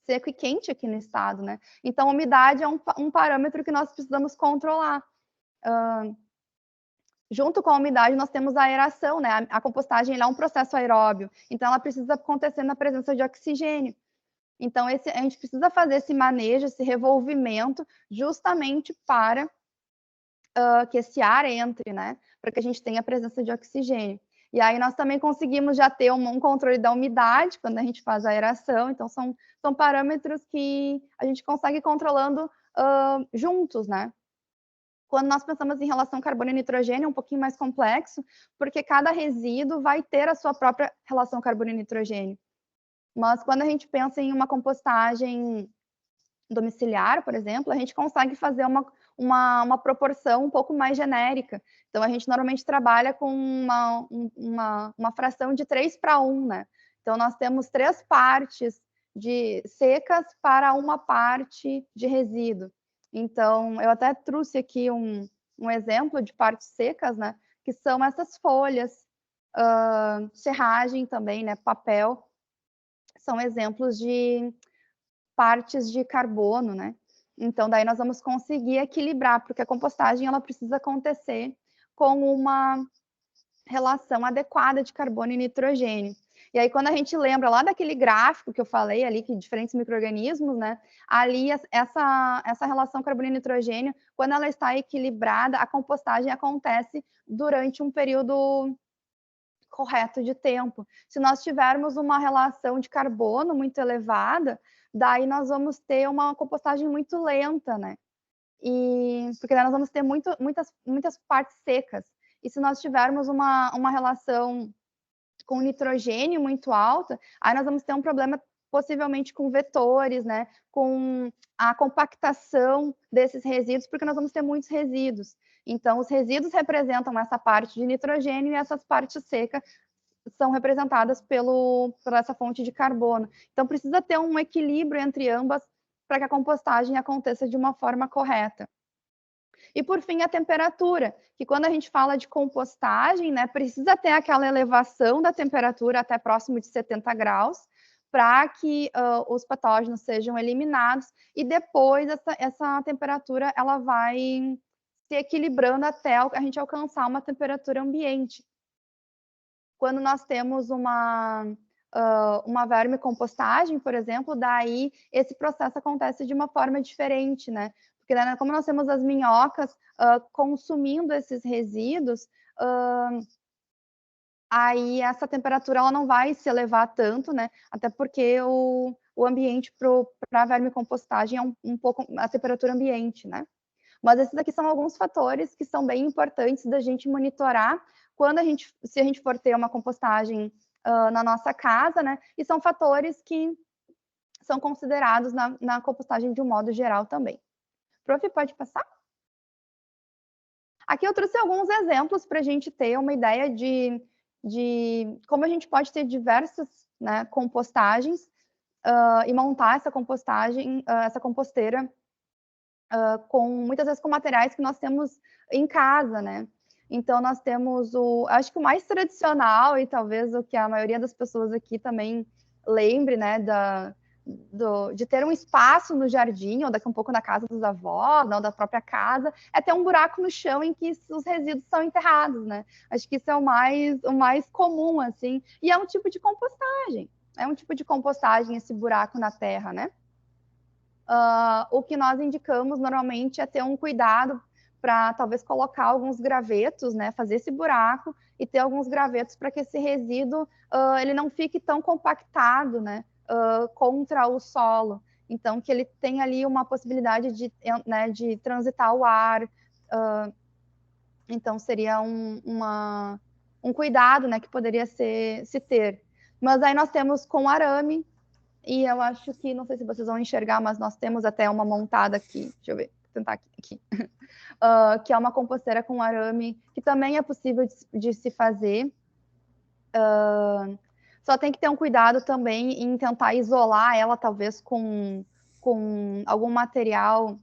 seco e quente aqui no estado, né. Então a umidade é um parâmetro que nós precisamos controlar. Junto com a umidade, nós temos a aeração, né? A compostagem é um processo aeróbio, então ela precisa acontecer na presença de oxigênio. Então, a gente precisa fazer esse manejo, esse revolvimento, justamente para que esse ar entre, né? Para que a gente tenha a presença de oxigênio. E aí nós também conseguimos já ter um controle da umidade quando a gente faz a aeração, então são parâmetros que a gente consegue controlando juntos, né? Quando nós pensamos em relação carbono e nitrogênio, é um pouquinho mais complexo, porque cada resíduo vai ter a sua própria relação carbono e nitrogênio. Mas quando a gente pensa em uma compostagem domiciliar, por exemplo, a gente consegue fazer uma proporção um pouco mais genérica. Então, a gente normalmente trabalha com uma fração de 3:1, né? Então, nós temos 3 partes de secas para uma parte de resíduo. Então, eu até trouxe aqui um exemplo de partes secas, né? Que são essas folhas, serragem também, né? Papel, são exemplos de partes de carbono, né? Então, daí nós vamos conseguir equilibrar, porque a compostagem ela precisa acontecer com uma relação adequada de carbono e nitrogênio. E aí, quando a gente lembra lá daquele gráfico que eu falei ali, que diferentes micro-organismos, né? Ali, essa relação carbono e nitrogênio, quando ela está equilibrada, a compostagem acontece durante um período correto de tempo. Se nós tivermos uma relação de carbono muito elevada, daí nós vamos ter uma compostagem muito lenta, né? Porque daí nós vamos ter muitas partes secas. E se nós tivermos uma relação com nitrogênio muito alta, aí nós vamos ter um problema possivelmente com vetores, né? Com a compactação desses resíduos, porque nós vamos ter muitos resíduos. Então, os resíduos representam essa parte de nitrogênio e essas partes secas são representadas por essa fonte de carbono. Então, precisa ter um equilíbrio entre ambas para que a compostagem aconteça de uma forma correta. E, por fim, a temperatura, que quando a gente fala de compostagem, né, precisa ter aquela elevação da temperatura até próximo de 70 graus, para que os patógenos sejam eliminados, e depois essa temperatura ela vai se equilibrando até a gente alcançar uma temperatura ambiente. Quando nós temos uma vermicompostagem, por exemplo, daí esse processo acontece de uma forma diferente, né? Porque daí, como nós temos as minhocas consumindo esses resíduos, aí essa temperatura ela não vai se elevar tanto, né? Até porque o ambiente para a vermicompostagem é um pouco a temperatura ambiente, né? Mas esses aqui são alguns fatores que são bem importantes da gente monitorar se a gente for ter uma compostagem na nossa casa, né? E são fatores que são considerados na compostagem de um modo geral também. Prof, pode passar? Aqui eu trouxe alguns exemplos para a gente ter uma ideia de como a gente pode ter diversas, né, compostagens e montar essa compostagem, essa composteira muitas vezes com materiais que nós temos em casa, né? Então, nós temos acho que o mais tradicional, e talvez o que a maioria das pessoas aqui também lembre, né, de ter um espaço no jardim, ou daqui um pouco na casa dos avós, ou da própria casa, é ter um buraco no chão em que os resíduos são enterrados, né? Acho que isso é o mais comum, assim, e é um tipo de compostagem. É um tipo de compostagem esse buraco na terra, né? O que nós indicamos normalmente é ter um cuidado para talvez colocar alguns gravetos, né, fazer esse buraco e ter alguns gravetos para que esse resíduo ele não fique tão compactado, né, contra o solo. Então, que ele tenha ali uma possibilidade de transitar o ar. Então, seria um cuidado, né, que poderia se ter. Mas aí nós temos com arame, e eu acho que, não sei se vocês vão enxergar, mas nós temos até uma montada aqui, deixa eu ver, vou tentar aqui. Que é uma composteira com arame, que também é possível de se fazer. Só tem que ter um cuidado também em tentar isolar ela, talvez, com algum material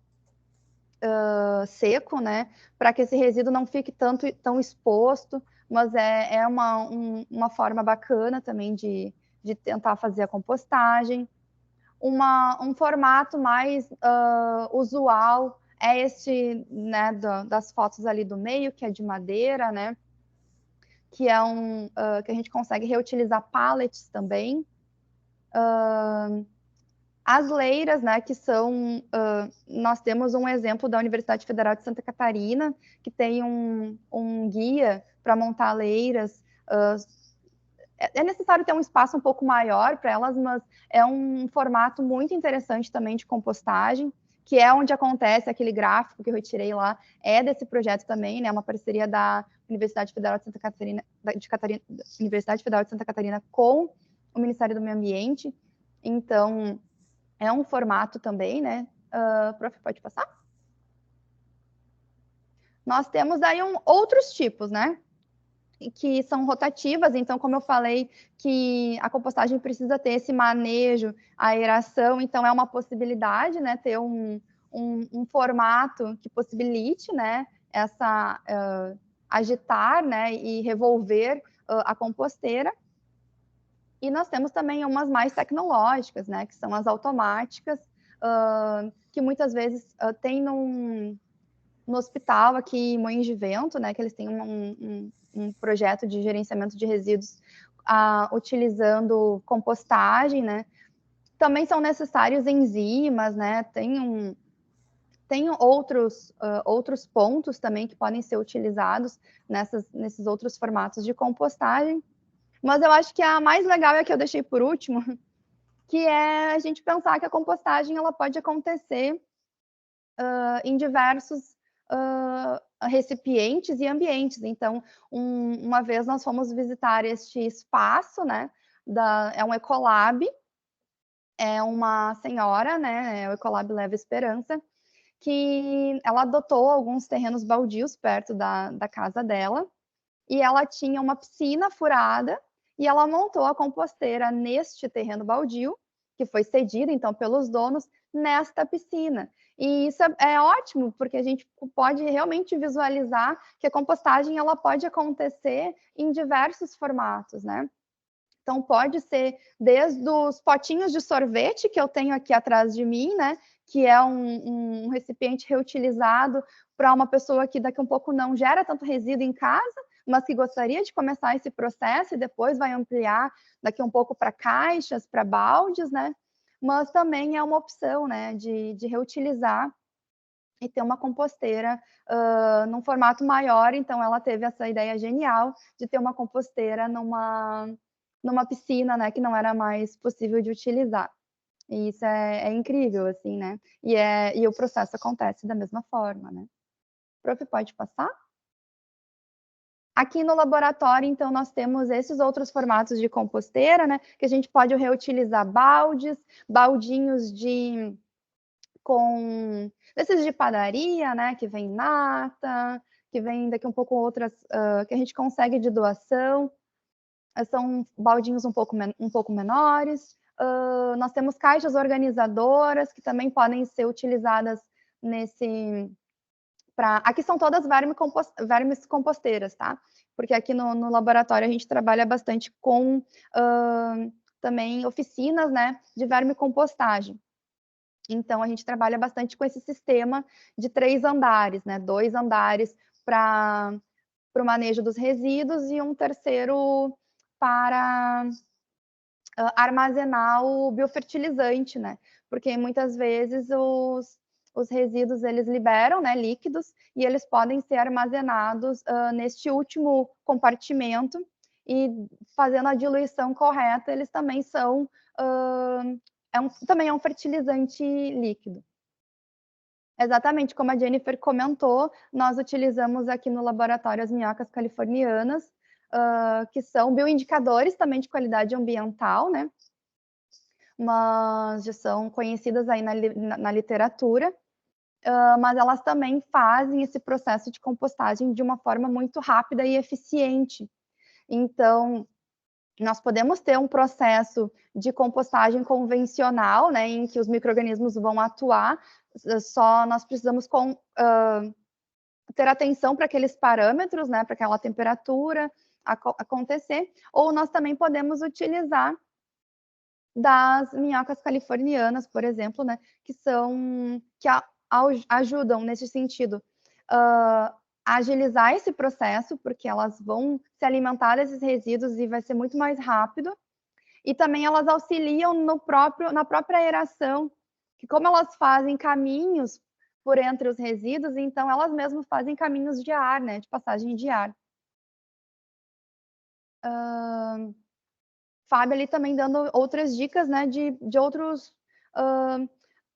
seco, né? Para que esse resíduo não fique tão exposto, mas é uma forma bacana também de tentar fazer a compostagem. Um formato mais usual é este, né, das fotos ali do meio, que é de madeira, né? Que é que a gente consegue reutilizar pallets também. As leiras, né, que são... nós temos um exemplo da Universidade Federal de Santa Catarina, que tem um guia para montar leiras. É necessário ter um espaço um pouco maior para elas, mas é um formato muito interessante também de compostagem, que é onde acontece aquele gráfico que eu retirei lá, é desse projeto também, né? Uma parceria da Universidade Federal de Santa Catarina, Universidade Federal de Santa Catarina com o Ministério do Meio Ambiente. Então, é um formato também, né? Prof, pode passar? Nós temos aí outros tipos, né? Que são rotativas, então, como eu falei, que a compostagem precisa ter esse manejo, a aeração, então é uma possibilidade, né, ter um formato que possibilite, né, essa agitar, né, e revolver a composteira. E nós temos também umas mais tecnológicas, né, que são as automáticas, que muitas vezes tem no hospital aqui em Moinhos de Vento, né, que eles têm um projeto de gerenciamento de resíduos utilizando compostagem, né. Também são necessários enzimas, né, tem outros pontos também que podem ser utilizados nesses outros formatos de compostagem, mas eu acho que a mais legal é a que eu deixei por último, que é a gente pensar que a compostagem ela pode acontecer em diversos recipientes e ambientes. Então, uma vez nós fomos visitar este espaço, né? É um Ecolab, é uma senhora, né? É o Ecolab Leva Esperança, que ela adotou alguns terrenos baldios perto da casa dela, e ela tinha uma piscina furada, e ela montou a composteira neste terreno baldio, que foi cedido, então, pelos donos, nesta piscina. E isso é ótimo, porque a gente pode realmente visualizar que a compostagem ela pode acontecer em diversos formatos, né? Então, pode ser desde os potinhos de sorvete que eu tenho aqui atrás de mim, né? Que é um recipiente reutilizado para uma pessoa que daqui a um pouco não gera tanto resíduo em casa, mas que gostaria de começar esse processo e depois vai ampliar daqui a um pouco para caixas, para baldes, né? Mas também é uma opção, né? De reutilizar e ter uma composteira num formato maior. Então, ela teve essa ideia genial de ter uma composteira numa piscina, né, que não era mais possível de utilizar. E isso é incrível, assim, né? E o processo acontece da mesma forma, né? Prof, pode passar? Aqui no laboratório, então, nós temos esses outros formatos de composteira, né? Que a gente pode reutilizar baldes, baldinhos desses de padaria, né? Que vem nata, que vem daqui um pouco outras que a gente consegue de doação. São baldinhos um pouco menores. Nós temos caixas organizadoras que também podem ser utilizadas aqui são todas vermes composteiras, tá? Porque aqui no laboratório a gente trabalha bastante com também oficinas, né, de vermicompostagem. Então, a gente trabalha bastante com esse sistema de 3 andares, né? 2 andares para o manejo dos resíduos e um terceiro para armazenar o biofertilizante, né? Porque muitas vezes os resíduos eles liberam, né, líquidos, e eles podem ser armazenados neste último compartimento, e fazendo a diluição correta, eles também são também é um fertilizante líquido. Exatamente, como a Jennifer comentou, nós utilizamos aqui no laboratório as minhocas californianas, que são bioindicadores também de qualidade ambiental, né? Mas já são conhecidas aí na literatura, mas elas também fazem esse processo de compostagem de uma forma muito rápida e eficiente. Então, nós podemos ter um processo de compostagem convencional, né, em que os micro-organismos vão atuar, só nós precisamos ter atenção para aqueles parâmetros, né, para aquela temperatura acontecer, ou nós também podemos utilizar das minhocas californianas, por exemplo, né, que ajudam nesse sentido a agilizar esse processo, porque elas vão se alimentar desses resíduos e vai ser muito mais rápido, e também elas auxiliam na própria aeração, que como elas fazem caminhos por entre os resíduos, então elas mesmas fazem caminhos de ar, né, de passagem de ar. Fábio ali também dando outras dicas, né, de outros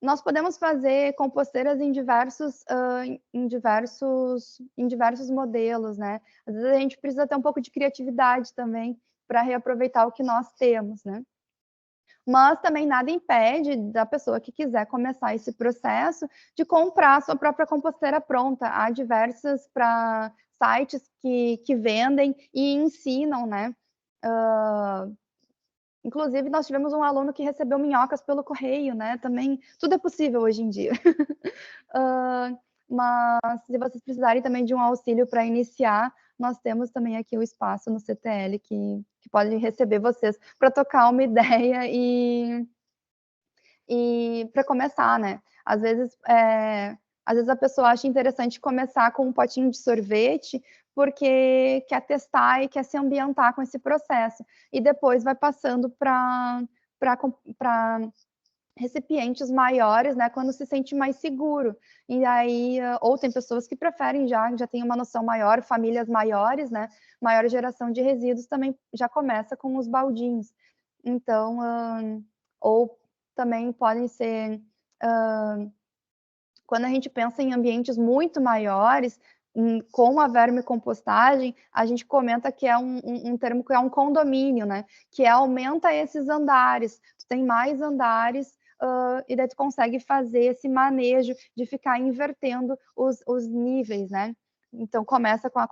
Nós podemos fazer composteiras em diversos modelos, né? Às vezes a gente precisa ter um pouco de criatividade também para reaproveitar o que nós temos, né? Mas também nada impede da pessoa que quiser começar esse processo de comprar a sua própria composteira pronta. Há diversos sites que vendem e ensinam, né? Inclusive, nós tivemos um aluno que recebeu minhocas pelo correio, né? Também, tudo é possível hoje em dia. Mas, se vocês precisarem também de um auxílio para iniciar, nós temos também aqui o espaço no CTL que pode receber vocês para tocar uma ideia e para começar, né? Às vezes a pessoa acha interessante começar com um potinho de sorvete, porque quer testar e quer se ambientar com esse processo. E depois vai passando para recipientes maiores, né, quando se sente mais seguro. E aí, ou tem pessoas que preferem já tem uma noção maior, famílias maiores, né, maior geração de resíduos também já começa com os baldinhos. Então, ou também podem ser... quando a gente pensa em ambientes muito maiores, com a vermicompostagem, a gente comenta que é um termo que é um condomínio, né? Que aumenta esses andares. Tu tem mais andares e daí tu consegue fazer esse manejo de ficar invertendo os níveis, né? Então, começa com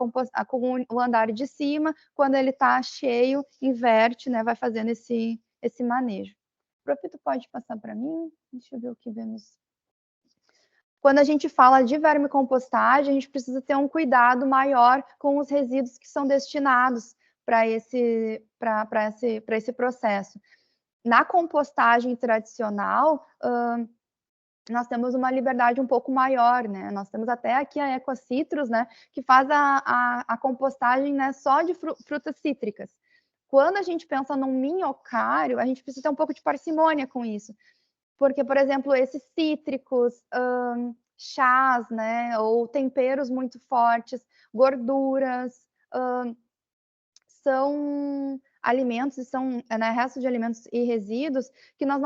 o andar de cima, quando ele está cheio, inverte, né? Vai fazendo esse manejo. Prof, tu pode passar para mim? Deixa eu ver o que vemos. Quando a gente fala de vermicompostagem, a gente precisa ter um cuidado maior com os resíduos que são destinados para esse processo. Na compostagem tradicional, nós temos uma liberdade um pouco maior, né? Nós temos até aqui a Ecocitrus, né, que faz a compostagem, né, só de frutas cítricas. Quando a gente pensa num minhocário, a gente precisa ter um pouco de parcimônia com isso. Porque, por exemplo, esses cítricos, chás, né, ou temperos muito fortes, gorduras, são alimentos, são, né, restos de alimentos e resíduos que nós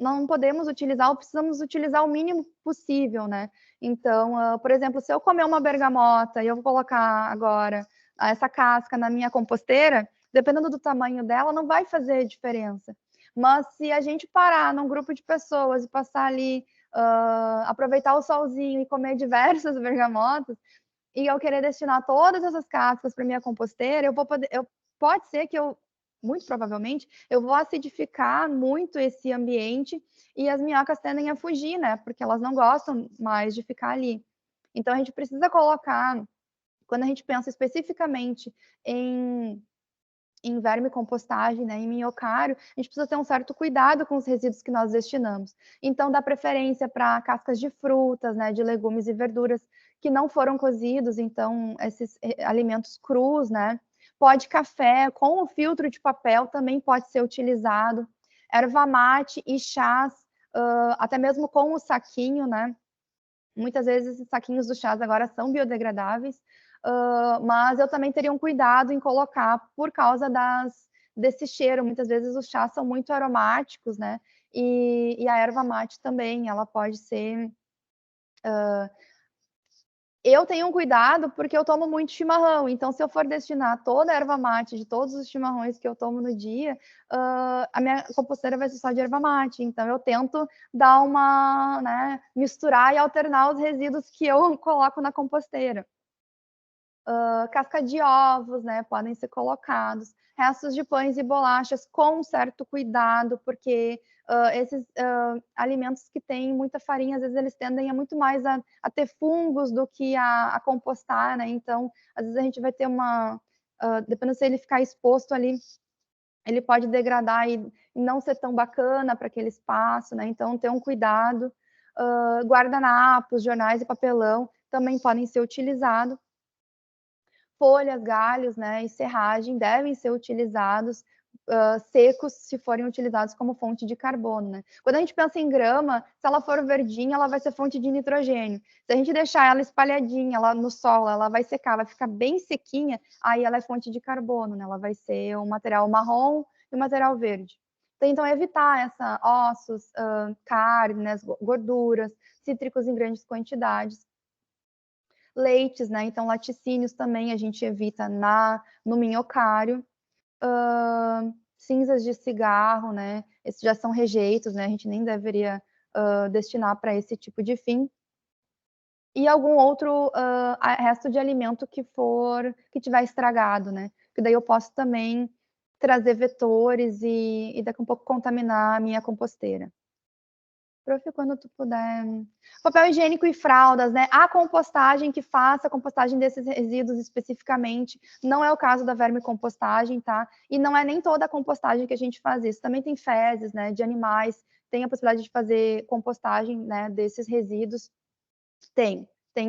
não podemos utilizar ou precisamos utilizar o mínimo possível, né? Então, por exemplo, se eu comer uma bergamota e eu vou colocar agora essa casca na minha composteira, dependendo do tamanho dela, não vai fazer diferença. Mas se a gente parar num grupo de pessoas e passar ali, aproveitar o solzinho e comer diversas bergamotas, e eu querer destinar todas essas cascas para minha composteira, pode ser que muito provavelmente, eu vou acidificar muito esse ambiente e as minhocas tendem a fugir, né? Porque elas não gostam mais de ficar ali. Então, a gente precisa colocar, quando a gente pensa especificamente em vermicompostagem, né, em minhocário, a gente precisa ter um certo cuidado com os resíduos que nós destinamos. Então, dá preferência para cascas de frutas, né, de legumes e verduras que não foram cozidos, então, esses alimentos crus, né. Pó de café com o filtro de papel também pode ser utilizado. Erva mate e chás, até mesmo com o saquinho, né. Muitas vezes esses saquinhos do chás agora são biodegradáveis, mas eu também teria um cuidado em colocar por causa desse cheiro. Muitas vezes os chás são muito aromáticos, né? E a erva mate também, ela pode ser... Eu tenho um cuidado porque eu tomo muito chimarrão, então se eu for destinar toda a erva mate de todos os chimarrões que eu tomo no dia, a minha composteira vai ser só de erva mate, então eu tento dar uma, né, misturar e alternar os resíduos que eu coloco na composteira. Casca de ovos, né, podem ser colocados, restos de pães e bolachas com certo cuidado, porque esses alimentos que têm muita farinha, às vezes eles tendem a muito mais a ter fungos do que a compostar, né? Então, às vezes a gente vai ter dependendo se ele ficar exposto ali, ele pode degradar e não ser tão bacana para aquele espaço, né? Então, ter um cuidado. Guardanapos, jornais e papelão também podem ser utilizados. Folhas, galhos, né, e serragem devem ser utilizados secos, se forem utilizados como fonte de carbono, né? Quando a gente pensa em grama, se ela for verdinha, ela vai ser fonte de nitrogênio. Se a gente deixar ela espalhadinha lá no solo, ela vai secar, vai ficar bem sequinha, aí ela é fonte de carbono, né? Ela vai ser um material marrom e um material verde. Tentam evitar ossos, carnes, gorduras, cítricos em grandes quantidades. Leites, né? Então, laticínios também a gente evita no minhocário. Cinzas de cigarro, né? Esses já são rejeitos, né? A gente nem deveria destinar para esse tipo de fim. E algum outro resto de alimento que tiver estragado, né? Que daí eu posso também trazer vetores e daqui a pouco contaminar a minha composteira. Prof, quando tu puder. Papel higiênico e fraldas, né? A compostagem que faça a compostagem desses resíduos especificamente. Não é o caso da vermicompostagem, tá? E não é nem toda a compostagem que a gente faz isso. Também tem fezes, né? De animais. Tem a possibilidade de fazer compostagem, né? Desses resíduos. Tem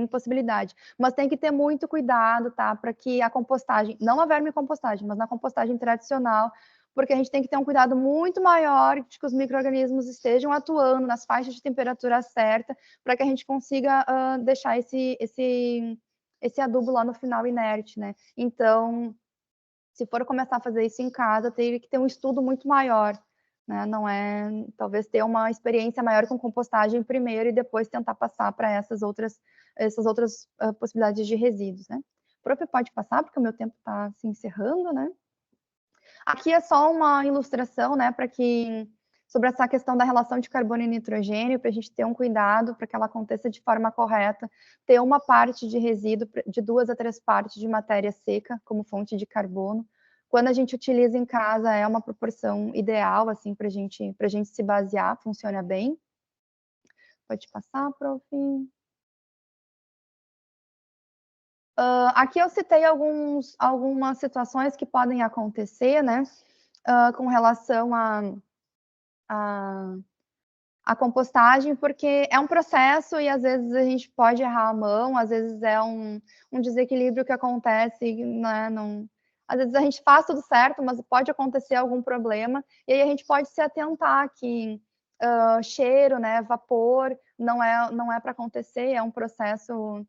possibilidade. Mas tem que ter muito cuidado, tá? Para que a compostagem, não a vermicompostagem, mas na compostagem tradicional, porque a gente tem que ter um cuidado muito maior de que os micro-organismos estejam atuando nas faixas de temperatura certa, para que a gente consiga deixar esse adubo lá no final inerte, né? Então, se for começar a fazer isso em casa, teria que ter um estudo muito maior, né? Não é, talvez ter uma experiência maior com compostagem primeiro e depois tentar passar para essas outras possibilidades de resíduos, né? O prof pode passar, porque o meu tempo está se encerrando, né? Aqui é só uma ilustração, né, sobre essa questão da relação de carbono e nitrogênio, para a gente ter um cuidado para que ela aconteça de forma correta, ter uma parte de resíduo, de 2 a 3 partes de matéria seca como fonte de carbono. Quando a gente utiliza em casa, é uma proporção ideal, assim, para a gente se basear, funciona bem. Pode passar, prof. Aqui eu citei algumas situações que podem acontecer, né, com relação a compostagem, porque é um processo e às vezes a gente pode errar a mão, às vezes é um desequilíbrio que acontece, né? Não, às vezes a gente faz tudo certo, mas pode acontecer algum problema, e aí a gente pode se atentar que cheiro, né, vapor, não é para acontecer, é um processo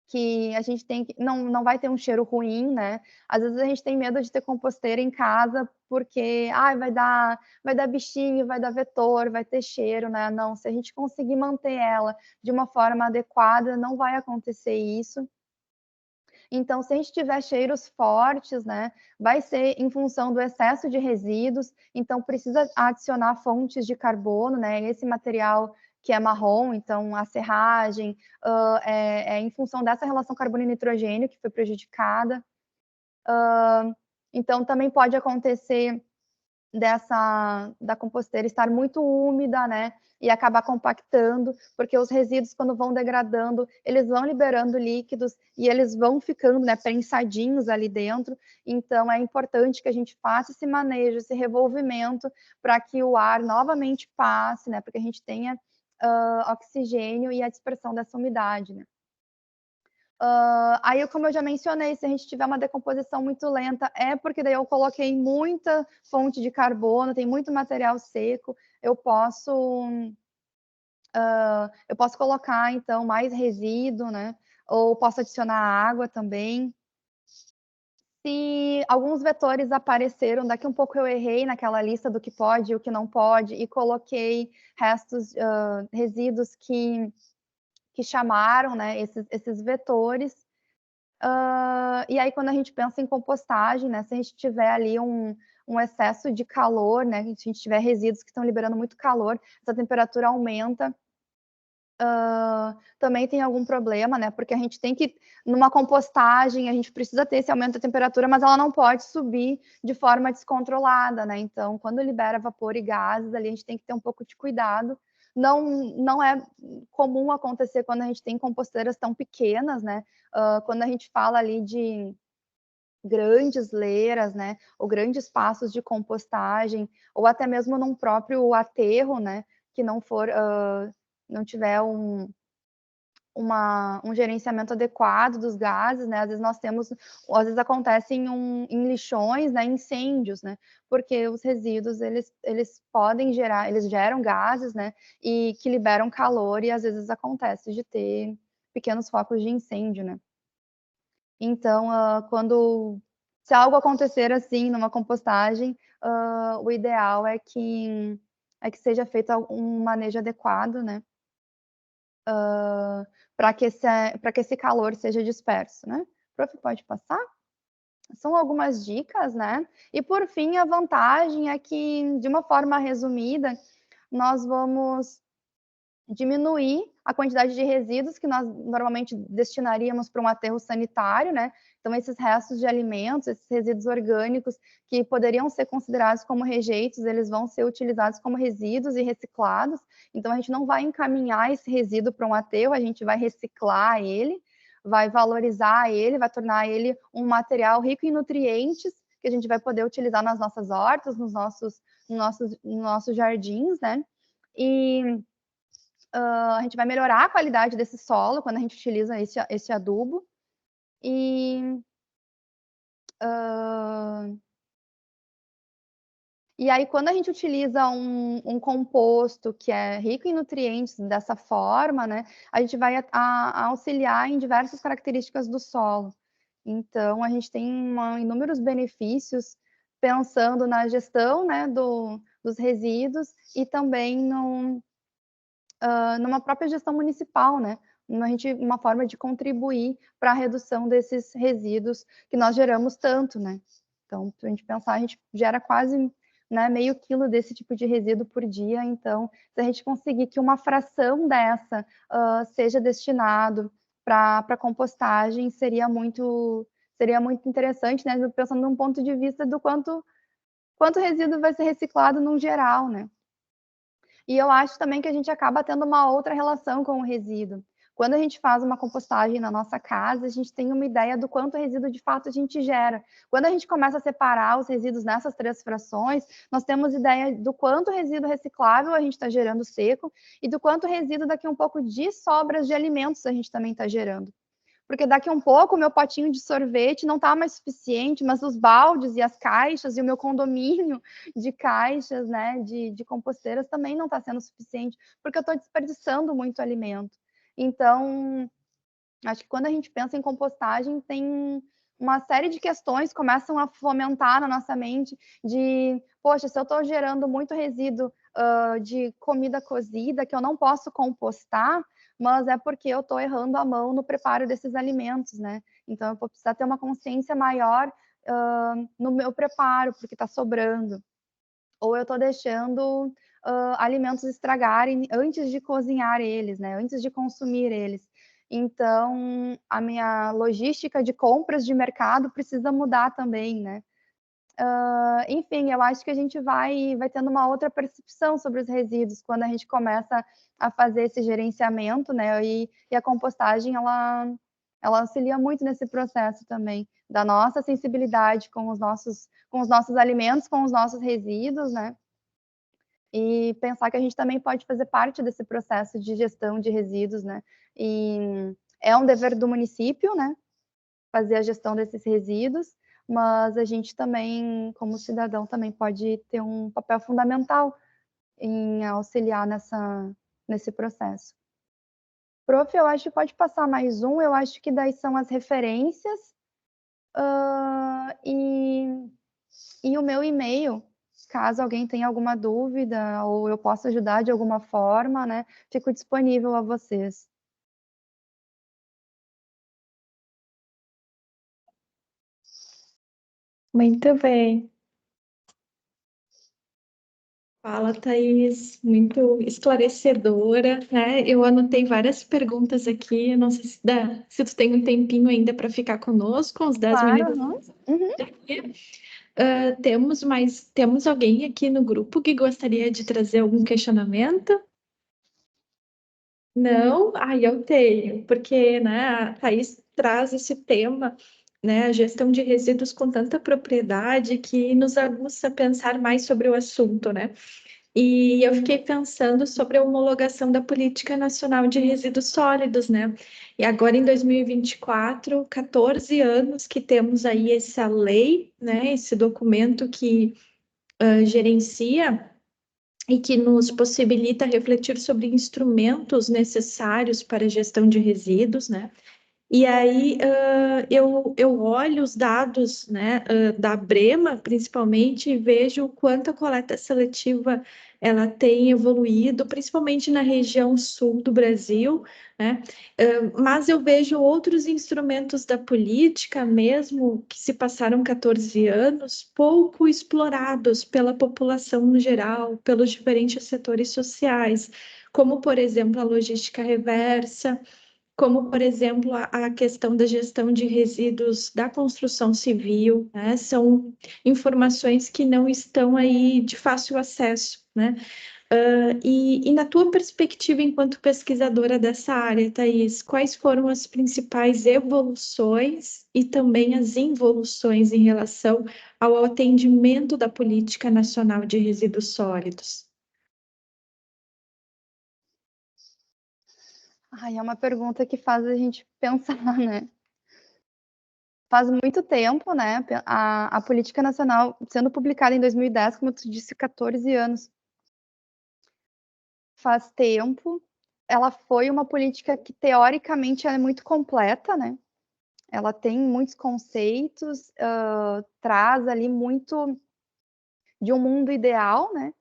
que a gente tem que não vai ter um cheiro ruim, né? Às vezes a gente tem medo de ter composteira em casa porque vai dar bichinho, vai dar vetor, vai ter cheiro, né? Não, se a gente conseguir manter ela de uma forma adequada, não vai acontecer isso. Então, se a gente tiver cheiros fortes, né, vai ser em função do excesso de resíduos, então precisa adicionar fontes de carbono, né? Esse material que é marrom, então a serragem, é em função dessa relação carbono e nitrogênio que foi prejudicada. Então, também pode acontecer da composteira estar muito úmida, né, e acabar compactando, porque os resíduos, quando vão degradando, eles vão liberando líquidos e eles vão ficando, né, prensadinhos ali dentro. Então, é importante que a gente faça esse manejo, esse revolvimento, para que o ar novamente passe, né, para que a gente tenha oxigênio e a dispersão dessa umidade, né. Aí, como eu já mencionei, se a gente tiver uma decomposição muito lenta, é porque daí eu coloquei muita fonte de carbono, tem muito material seco, eu posso colocar, então, mais resíduo, né? Ou posso adicionar água também. Se alguns vetores apareceram, daqui um pouco eu errei naquela lista do que pode e o que não pode, e coloquei resíduos que chamaram, né, esses vetores. E aí, quando a gente pensa em compostagem, né, se a gente tiver ali um excesso de calor, né, se a gente tiver resíduos que estão liberando muito calor, essa temperatura aumenta. Também tem algum problema, né, porque a gente tem que, numa compostagem, a gente precisa ter esse aumento da temperatura, mas ela não pode subir de forma descontrolada, né, então, quando libera vapor e gases, ali a gente tem que ter um pouco de cuidado. Não é comum acontecer quando a gente tem composteiras tão pequenas, né, quando a gente fala ali de grandes leiras, né, ou grandes espaços de compostagem, ou até mesmo num próprio aterro, né, que não tiver um gerenciamento adequado dos gases, né, às vezes acontece em lixões, né, incêndios, né, porque os resíduos, eles geram gases, né, e que liberam calor, e às vezes acontece de ter pequenos focos de incêndio, né. Então, quando Se algo acontecer assim numa compostagem, o ideal é que seja feito um manejo adequado, né? Para que esse calor seja disperso, né? Prof, pode passar? São algumas dicas, né? E por fim, a vantagem é que, de uma forma resumida, nós vamos diminuir a quantidade de resíduos que nós normalmente destinaríamos para um aterro sanitário, né? Então, esses restos de alimentos, esses resíduos orgânicos que poderiam ser considerados como rejeitos, eles vão ser utilizados como resíduos e reciclados. Então, a gente não vai encaminhar esse resíduo para um aterro, a gente vai reciclar ele, vai valorizar ele, vai tornar ele um material rico em nutrientes que a gente vai poder utilizar nas nossas hortas, nos nossos jardins, né? E a gente vai melhorar a qualidade desse solo quando a gente utiliza esse adubo. E aí, quando a gente utiliza um composto que é rico em nutrientes dessa forma, né, a gente vai auxiliar em diversas características do solo. Então, a gente tem inúmeros benefícios pensando na gestão, né, dos resíduos e também numa própria gestão municipal, né? Uma forma de contribuir para a redução desses resíduos que nós geramos tanto, né? Então, se a gente pensar, a gente gera quase, né, meio quilo desse tipo de resíduo por dia. Então, se a gente conseguir que uma fração dessa seja destinado para compostagem, seria muito interessante, né? Pensando num ponto de vista do quanto resíduo vai ser reciclado num geral, né? E eu acho também que a gente acaba tendo uma outra relação com o resíduo. Quando a gente faz uma compostagem na nossa casa, a gente tem uma ideia do quanto resíduo de fato a gente gera. Quando a gente começa a separar os resíduos nessas 3 frações, nós temos ideia do quanto resíduo reciclável a gente está gerando seco e do quanto resíduo daqui um pouco de sobras de alimentos a gente também está gerando. Porque daqui um pouco o meu potinho de sorvete não está mais suficiente, mas os baldes e as caixas e o meu condomínio de caixas, né, de composteiras também não está sendo suficiente, porque eu estou desperdiçando muito alimento. Então, acho que quando a gente pensa em compostagem, tem uma série de questões que começam a fomentar na nossa mente de, poxa, se eu estou gerando muito resíduo de comida cozida que eu não posso compostar, mas é porque eu estou errando a mão no preparo desses alimentos, né? Então, eu vou precisar ter uma consciência maior no meu preparo, porque está sobrando. Ou eu estou deixando alimentos estragarem antes de cozinhar eles, né? Antes de consumir eles. Então, a minha logística de compras de mercado precisa mudar também, né? Enfim, eu acho que a gente vai tendo uma outra percepção sobre os resíduos quando a gente começa a fazer esse gerenciamento, né? E a compostagem, ela auxilia muito nesse processo também, da nossa sensibilidade com os nossos alimentos, com os nossos resíduos, né? E pensar que a gente também pode fazer parte desse processo de gestão de resíduos, né? E é um dever do município, né? Fazer a gestão desses resíduos, mas a gente também, como cidadão, também pode ter um papel fundamental em auxiliar nesse processo. Prof, eu acho que pode passar mais um, eu acho que daí são as referências e o meu e-mail, caso alguém tenha alguma dúvida ou eu possa ajudar de alguma forma, né? Fico disponível a vocês. Muito bem. Fala, Thaís, muito esclarecedora, né? Eu anotei várias perguntas aqui, não sei se tu tem um tempinho ainda para ficar conosco, uns 10 Claro, minutos. uhum. Temos alguém aqui no grupo que gostaria de trazer algum questionamento? Não? Ai, eu tenho, porque, né, a Thaís traz esse tema, né, a gestão de resíduos com tanta propriedade que nos aguça a pensar mais sobre o assunto, né? E eu fiquei pensando sobre a homologação da Política Nacional de Resíduos Sólidos, né? E agora, em 2024, 14 anos que temos aí essa lei, né? Esse documento que gerencia e que nos possibilita refletir sobre instrumentos necessários para a gestão de resíduos, né? E aí eu olho os dados, né, da Brema, principalmente, e vejo o quanto a coleta seletiva ela tem evoluído, principalmente na região sul do Brasil, né? Mas eu vejo outros instrumentos da política, mesmo que se passaram 14 anos, pouco explorados pela população no geral, pelos diferentes setores sociais, como, por exemplo, a logística reversa, como, por exemplo, a questão da gestão de resíduos da construção civil, né? São informações que não estão aí de fácil acesso, né? E na tua perspectiva enquanto pesquisadora dessa área, Thais, quais foram as principais evoluções e também as involuções em relação ao atendimento da Política Nacional de Resíduos Sólidos? Ai, é uma pergunta que faz a gente pensar, né? Faz muito tempo, né? A Política Nacional sendo publicada em 2010, como tu disse, 14 anos. Faz tempo. Ela foi uma política que, teoricamente, é muito completa, né? Ela tem muitos conceitos, traz ali muito de um mundo ideal, né?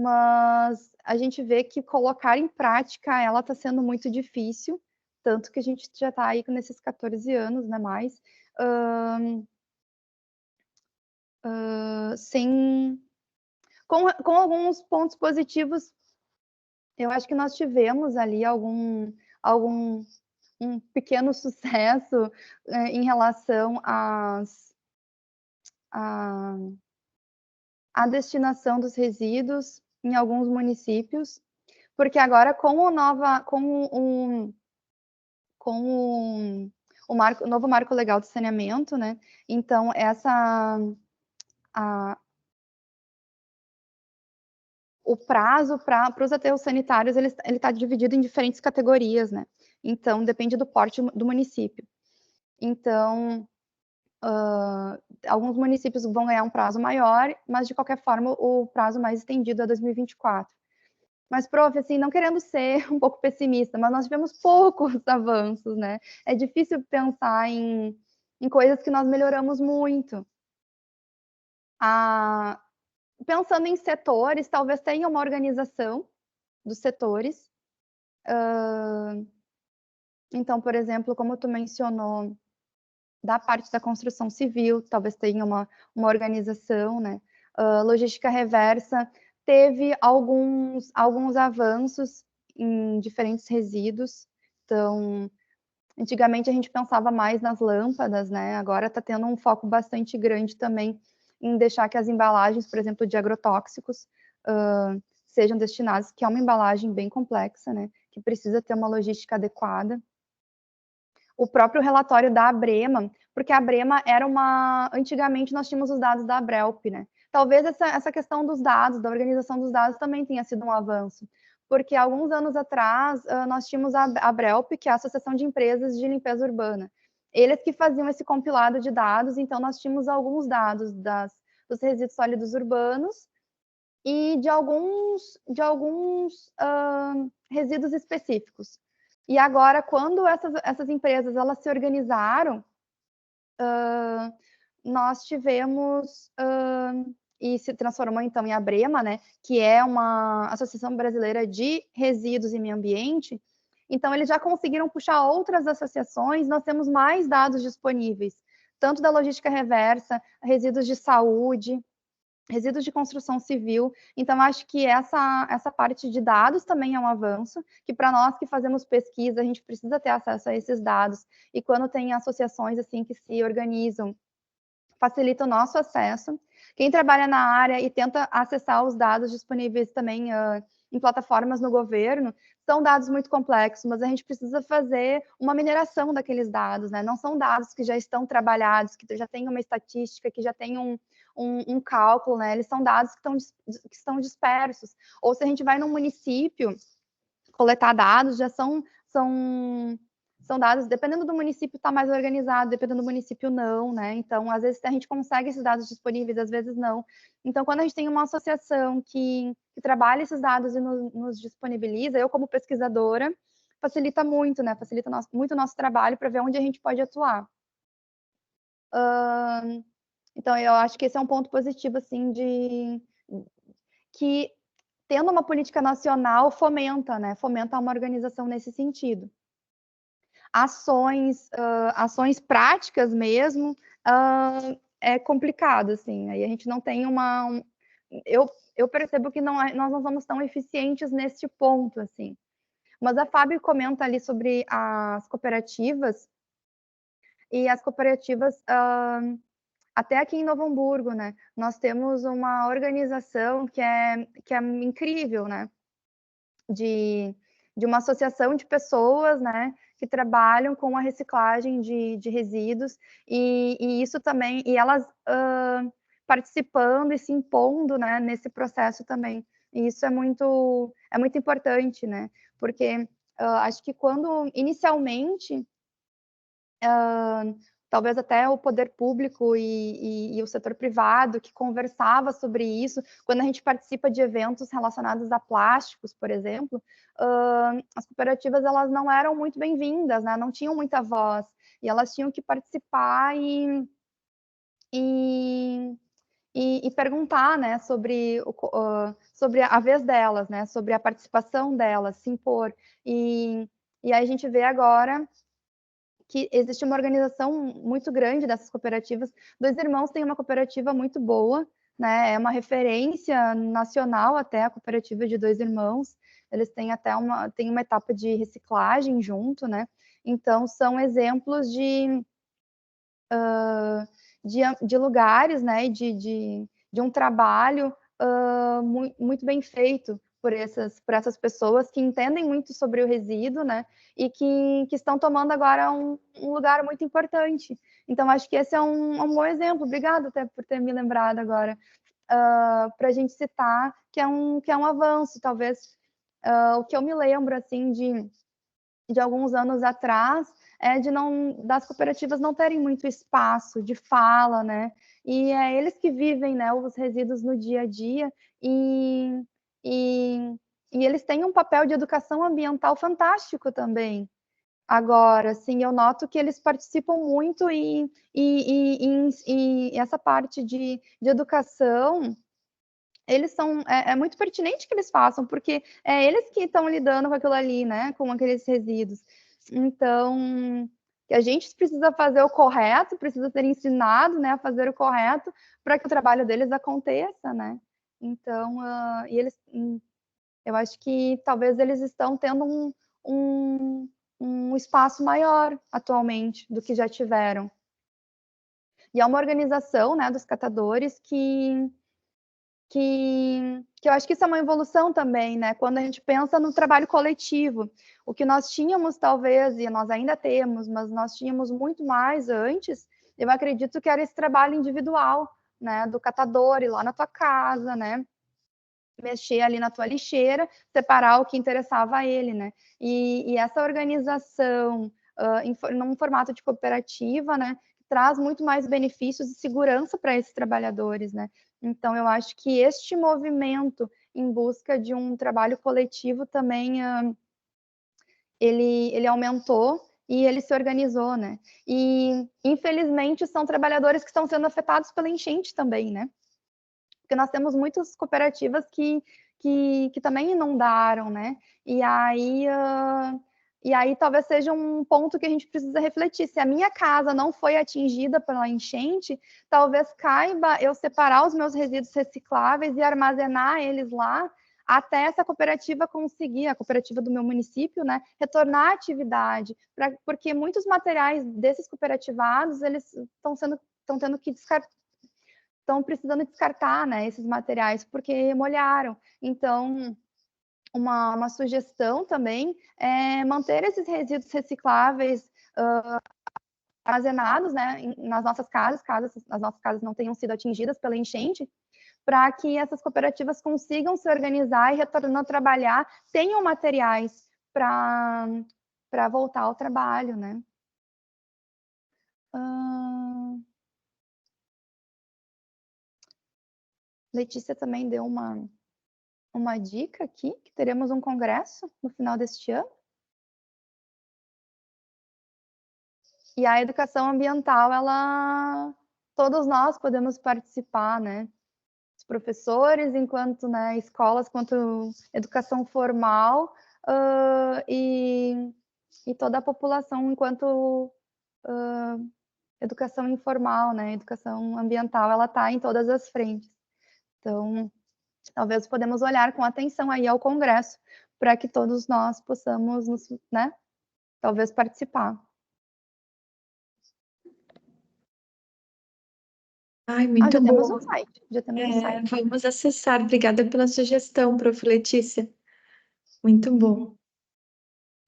Mas a gente vê que colocar em prática ela está sendo muito difícil, tanto que a gente já está aí nesses 14 anos, né? Mais, sem, com alguns pontos positivos. Eu acho que nós tivemos ali algum um pequeno sucesso em relação à destinação dos resíduos em alguns municípios, porque agora com o novo marco legal de saneamento, né? Então o prazo para os aterros sanitários ele está dividido em diferentes categorias, né? Então depende do porte do município. Então alguns municípios vão ganhar um prazo maior, mas de qualquer forma o prazo mais estendido é 2024. Mas, prof, assim, não querendo ser um pouco pessimista, mas nós tivemos poucos avanços, né? É difícil pensar em coisas que nós melhoramos muito. Pensando em setores, talvez tenha uma organização dos setores. Então, por exemplo, como tu mencionou, da parte da construção civil, talvez tenha uma organização, né? Logística reversa teve alguns avanços em diferentes resíduos. Então, antigamente a gente pensava mais nas lâmpadas, né? Agora está tendo um foco bastante grande também em deixar que as embalagens, por exemplo, de agrotóxicos, sejam destinadas, que é uma embalagem bem complexa, né? Que precisa ter uma logística adequada. O próprio relatório da Abrema, porque a Abrema era antigamente nós tínhamos os dados da Abrelp, né? Talvez essa questão dos dados, da organização dos dados também tenha sido um avanço, porque alguns anos atrás nós tínhamos a Abrelp, que é a Associação de Empresas de Limpeza Urbana. Eles que faziam esse compilado de dados, então nós tínhamos alguns dados dos resíduos sólidos urbanos e de alguns resíduos específicos. E agora, quando essas empresas elas se organizaram, nós tivemos e se transformou então em Abrema, né, que é uma Associação Brasileira de Resíduos e Meio Ambiente. Então, eles já conseguiram puxar outras associações, nós temos mais dados disponíveis, tanto da logística reversa, resíduos de saúde, resíduos de construção civil. Então, acho que essa parte de dados também é um avanço, que para nós que fazemos pesquisa, a gente precisa ter acesso a esses dados, e quando tem associações assim que se organizam, facilita o nosso acesso. Quem trabalha na área e tenta acessar os dados disponíveis também em plataformas no governo, são dados muito complexos, mas a gente precisa fazer uma mineração daqueles dados, né? Não são dados que já estão trabalhados, que já tem uma estatística, que já tem um cálculo, né? Eles são dados que estão dispersos. Ou se a gente vai num município coletar dados, já são dados, dependendo do município está mais organizado, dependendo do município não, né? Então, às vezes a gente consegue esses dados disponíveis, às vezes não. Então, quando a gente tem uma associação que trabalha esses dados e nos disponibiliza, eu como pesquisadora, facilita muito, né? Facilita muito o nosso trabalho para ver onde a gente pode atuar. Então, eu acho que esse é um ponto positivo, assim, que tendo uma política nacional fomenta, né? Fomenta uma organização nesse sentido. Ações práticas mesmo, é complicado, assim. Aí a gente não tem eu percebo que nós não somos tão eficientes neste ponto, assim. Mas a Fábio comenta ali sobre as cooperativas, e as cooperativas, até aqui em Novo Hamburgo, né? Nós temos uma organização que é incrível, né? De uma associação de pessoas, né, que trabalham com a reciclagem de resíduos, e isso também, e elas participando e se impondo, né, nesse processo também. E isso é muito importante, né, porque acho que quando inicialmente talvez até o poder público e o setor privado que conversava sobre isso, quando a gente participa de eventos relacionados a plásticos, por exemplo, as cooperativas elas não eram muito bem-vindas, né? Não tinham muita voz, e elas tinham que participar e perguntar, né, sobre a vez delas, né, sobre a participação delas, se impor. E aí a gente vê agora que existe uma organização muito grande dessas cooperativas. Dois Irmãos tem uma cooperativa muito boa, né? É uma referência nacional até a cooperativa de Dois Irmãos. Eles têm até uma etapa de reciclagem junto, né? Então são exemplos de lugares, né? De um trabalho muito bem feito por essas pessoas que entendem muito sobre o resíduo, né? E que estão tomando agora um lugar muito importante. Então, acho que esse é um bom exemplo. Obrigada até por ter me lembrado agora, para a gente citar que é um avanço. Talvez o que eu me lembro assim de alguns anos atrás é das cooperativas não terem muito espaço de fala, né? E é eles que vivem, né, os resíduos no dia a dia, e, e, e eles têm um papel de educação ambiental fantástico também. Agora, sim, eu noto que eles participam muito e essa parte de educação, eles são, é muito pertinente que eles façam, porque é eles que estão lidando com aquilo ali, né, com aqueles resíduos. Então, a gente precisa fazer o correto, precisa ser ensinado, né, a fazer o correto para que o trabalho deles aconteça, né. Então, eu acho que talvez eles estão tendo um espaço maior atualmente do que já tiveram. E é uma organização, né, dos catadores que eu acho que isso é uma evolução também, né? Quando a gente pensa no trabalho coletivo, o que nós tínhamos talvez, e nós ainda temos, mas nós tínhamos muito mais antes, eu acredito que era esse trabalho individual, né? Do catador ir lá na tua casa, né? Mexer ali na tua lixeira, separar o que interessava a ele, né? E essa organização num formato de cooperativa, né? Traz muito mais benefícios e segurança para esses trabalhadores, né? Então, eu acho que este movimento em busca de um trabalho coletivo também ele aumentou e ele se organizou, né? E, infelizmente, são trabalhadores que estão sendo afetados pela enchente também, né? Porque nós temos muitas cooperativas que também inundaram, né? E aí talvez seja um ponto que a gente precisa refletir. Se a minha casa não foi atingida pela enchente, talvez caiba eu separar os meus resíduos recicláveis e armazenar eles lá até essa cooperativa conseguir, a cooperativa do meu município, né, retornar à atividade, porque muitos materiais desses cooperativados, eles estão tendo que estão precisando descartar, né, esses materiais porque molharam. Então, uma sugestão também é manter esses resíduos recicláveis armazenados, né, nas nossas casas, caso as nossas casas não tenham sido atingidas pela enchente, para que essas cooperativas consigam se organizar e retornando a trabalhar, tenham materiais para voltar ao trabalho, né? Letícia também deu uma dica aqui, que teremos um congresso no final deste ano. E a educação ambiental, todos nós podemos participar, né? Os professores, enquanto, né, escolas, quanto educação formal, e toda a população enquanto educação informal, né? Educação ambiental, ela está em todas as frentes. Então, talvez podemos olhar com atenção aí ao Congresso, para que todos nós possamos, né, talvez participar. Ai, muito já temos bom. um site, já temos um site. Vamos acessar. Obrigada pela sugestão, Prof. Letícia. Muito bom.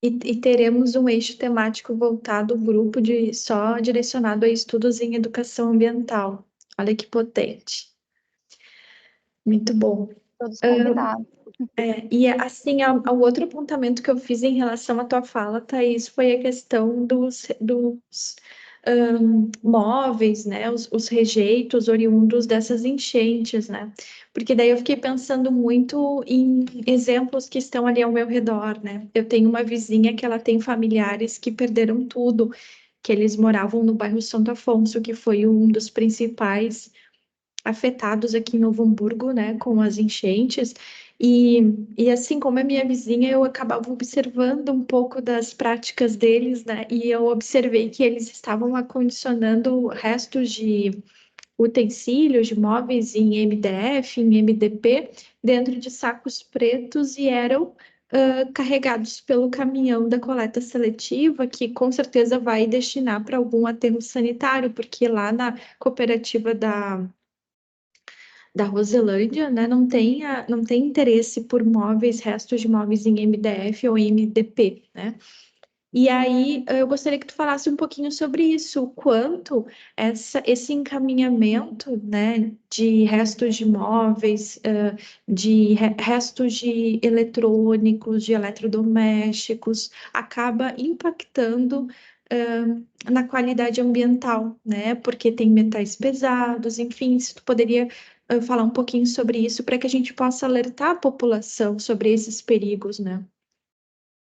E teremos um eixo temático voltado, grupo só direcionado a estudos em educação ambiental. Olha que potente. Muito bom. Todos convidados. E assim, o outro apontamento que eu fiz em relação à tua fala, Thaís, foi a questão dos móveis, né? Os rejeitos oriundos dessas enchentes, né? Porque daí eu fiquei pensando muito em exemplos que estão ali ao meu redor, né? Eu tenho uma vizinha que ela tem familiares que perderam tudo, que eles moravam no bairro Santo Afonso, que foi um dos principais afetados aqui em Novo Hamburgo, né, com as enchentes. E assim como a minha vizinha, eu acabava observando um pouco das práticas deles, né, e eu observei que eles estavam acondicionando restos de utensílios, de móveis em MDF, em MDP, dentro de sacos pretos e eram carregados pelo caminhão da coleta seletiva, que com certeza vai destinar para algum aterro sanitário, porque lá na cooperativa da Roselândia, né, não tem interesse por móveis, restos de móveis em MDF ou MDP, né? E aí eu gostaria que tu falasse um pouquinho sobre isso, o quanto esse encaminhamento, né, de restos de móveis, de restos de eletrônicos, de eletrodomésticos, acaba impactando na qualidade ambiental, né? Porque tem metais pesados, enfim, se tu poderia falar um pouquinho sobre isso para que a gente possa alertar a população sobre esses perigos, né?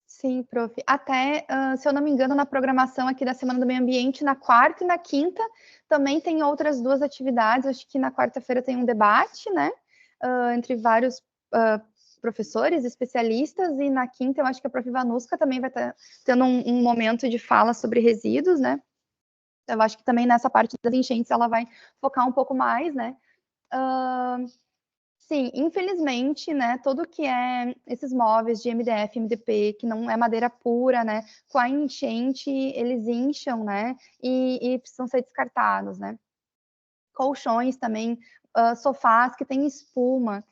Sim, prof. Até, se eu não me engano, na programação aqui da Semana do Meio Ambiente, na quarta e na quinta, também tem outras duas atividades. Acho que na quarta-feira tem um debate, né? Entre vários professores, especialistas, e na quinta eu acho que a prof. Vanuska também vai estar tendo um momento de fala sobre resíduos, né? Eu acho que também nessa parte das enchentes ela vai focar um pouco mais, né? Sim, infelizmente, né, tudo que é esses móveis de MDF, MDP, que não é madeira pura, né, com a enchente, eles incham, né, e precisam ser descartados, né. Colchões também, sofás que têm espuma.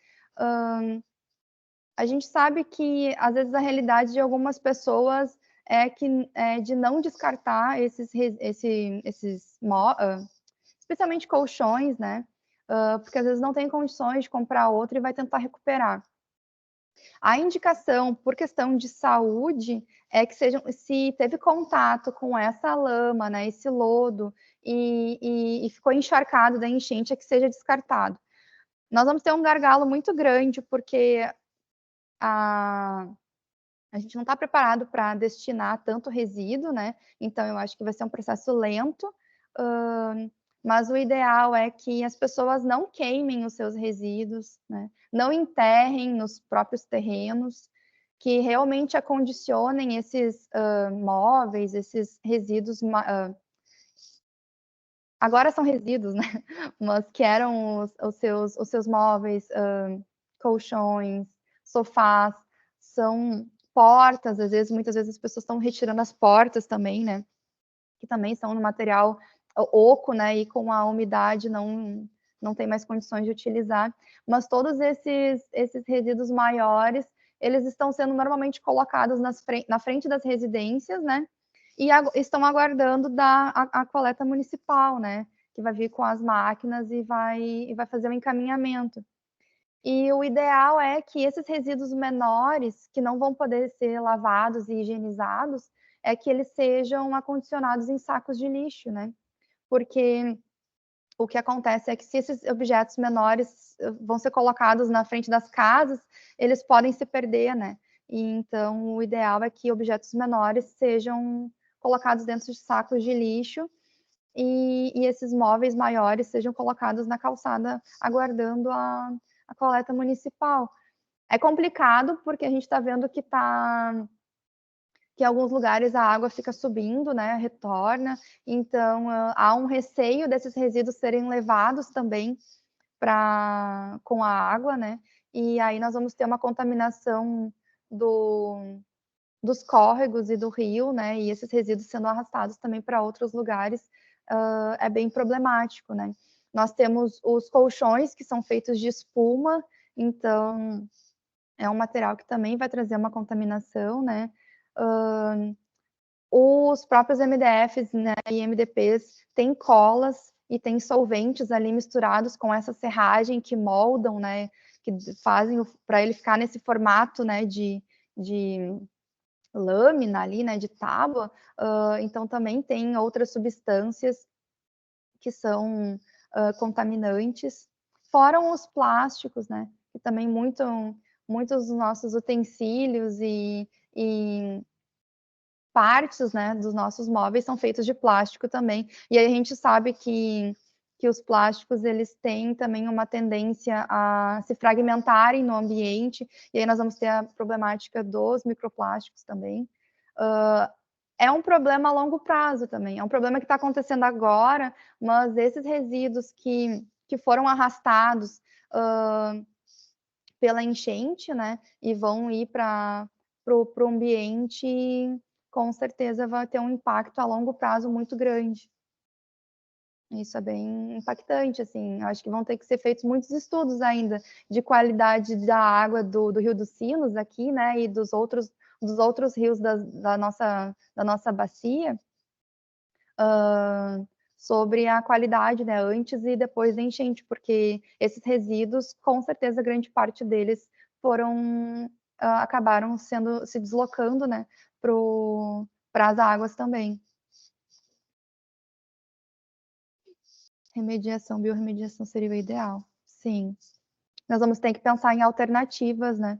A gente sabe que, às vezes, a realidade de algumas pessoas é de não descartar especialmente colchões, né, porque às vezes não tem condições de comprar outro e vai tentar recuperar. A indicação, por questão de saúde, é que se teve contato com essa lama, né, esse lodo, e ficou encharcado da enchente, é que seja descartado. Nós vamos ter um gargalo muito grande, porque a gente não está preparado para destinar tanto resíduo, né? Então, eu acho que vai ser um processo lento, mas o ideal é que as pessoas não queimem os seus resíduos, né? Não enterrem nos próprios terrenos, que realmente acondicionem esses móveis, esses resíduos. Agora são resíduos, né? Mas que eram os seus móveis, colchões, sofás, são portas, às vezes, muitas vezes as pessoas estão retirando as portas também, né? Que também são no material oco, né? E com a umidade não tem mais condições de utilizar. Mas todos esses resíduos maiores, eles estão sendo normalmente colocados na frente das residências, né? E estão aguardando a coleta municipal, né? Que vai vir com as máquinas e vai fazer o encaminhamento. E o ideal é que esses resíduos menores, que não vão poder ser lavados e higienizados, é que eles sejam acondicionados em sacos de lixo, né? Porque o que acontece é que se esses objetos menores vão ser colocados na frente das casas, eles podem se perder, né? E então o ideal é que objetos menores sejam colocados dentro de sacos de lixo e esses móveis maiores sejam colocados na calçada, aguardando a coleta municipal. É complicado, porque a gente está vendo que em alguns lugares a água fica subindo, né, retorna, então há um receio desses resíduos serem levados também com a água, né, e aí nós vamos ter uma contaminação dos córregos e do rio, né, e esses resíduos sendo arrastados também para outros lugares, é bem problemático, né. Nós temos os colchões, que são feitos de espuma, então é um material que também vai trazer uma contaminação, né. Os próprios MDFs, né, e MDPs têm colas e têm solventes ali misturados com essa serragem que moldam, né, que fazem para ele ficar nesse formato, né, de lâmina ali, né, de tábua. Então também tem outras substâncias que são contaminantes, fora os plásticos, né, que também muitos dos nossos utensílios e partes, né, dos nossos móveis são feitos de plástico também. E aí a gente sabe que os plásticos, eles têm também uma tendência a se fragmentarem no ambiente, e aí nós vamos ter a problemática dos microplásticos também. É um problema a longo prazo também, é um problema que está acontecendo agora, mas esses resíduos que foram arrastados pela enchente, né, e vão ir para o ambiente, com certeza vai ter um impacto a longo prazo muito grande. Isso é bem impactante, assim, eu acho que vão ter que ser feitos muitos estudos ainda de qualidade da água do Rio dos Sinos aqui, né, e dos outros rios da nossa bacia, sobre a qualidade, né, antes e depois da enchente, porque esses resíduos, com certeza, grande parte deles acabaram se deslocando, né, para as águas também. Biorremediação seria o ideal, sim. Nós vamos ter que pensar em alternativas, né.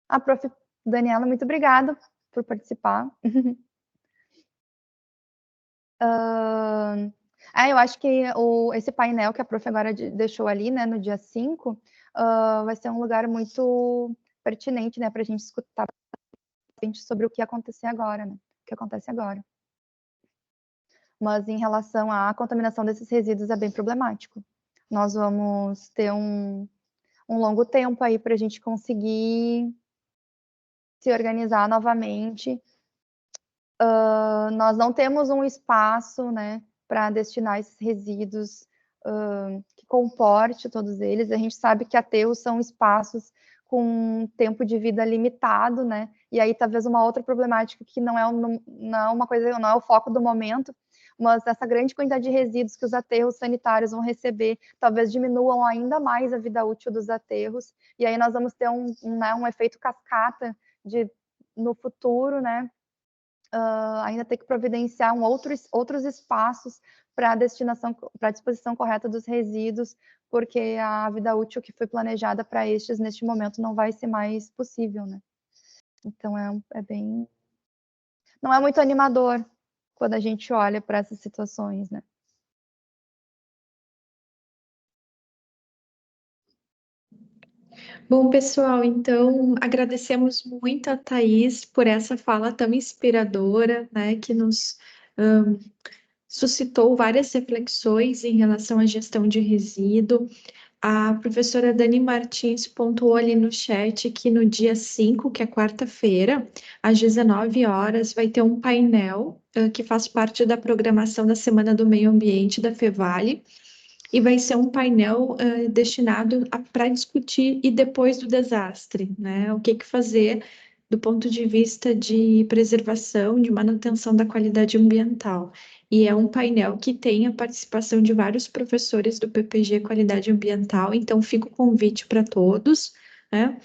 A prof. Daniela, muito obrigada por participar. Eu acho que esse painel que a prof agora deixou ali, né, no dia 5, vai ser um lugar muito pertinente, né, para a gente escutar sobre o que acontecer agora, né, o que acontece agora. Mas em relação à contaminação desses resíduos é bem problemático. Nós vamos ter um longo tempo aí para a gente conseguir se organizar novamente. Nós não temos um espaço, né, para destinar esses resíduos que comporte todos eles. A gente sabe que aterros são espaços com tempo de vida limitado, né? E aí talvez uma outra problemática que não é uma coisa, não é o foco do momento, mas essa grande quantidade de resíduos que os aterros sanitários vão receber, talvez diminuam ainda mais a vida útil dos aterros. E aí nós vamos ter um efeito cascata no futuro, né? Ainda ter que providenciar outros espaços para a disposição correta dos resíduos, porque a vida útil que foi planejada para estes, neste momento, não vai ser mais possível, né? Então, não é muito animador quando a gente olha para essas situações, né? Bom, pessoal, então agradecemos muito a Thaís por essa fala tão inspiradora, né, que nos suscitou várias reflexões em relação à gestão de resíduo. A professora Dani Martins pontuou ali no chat que no dia 5, que é quarta-feira, às 19 horas, vai ter um painel que faz parte da programação da Semana do Meio Ambiente da Fevale, e vai ser um painel destinado para discutir e depois do desastre, né? O que fazer do ponto de vista de preservação, de manutenção da qualidade ambiental. E é um painel que tem a participação de vários professores do PPG Qualidade Ambiental, então fica o convite para todos, né?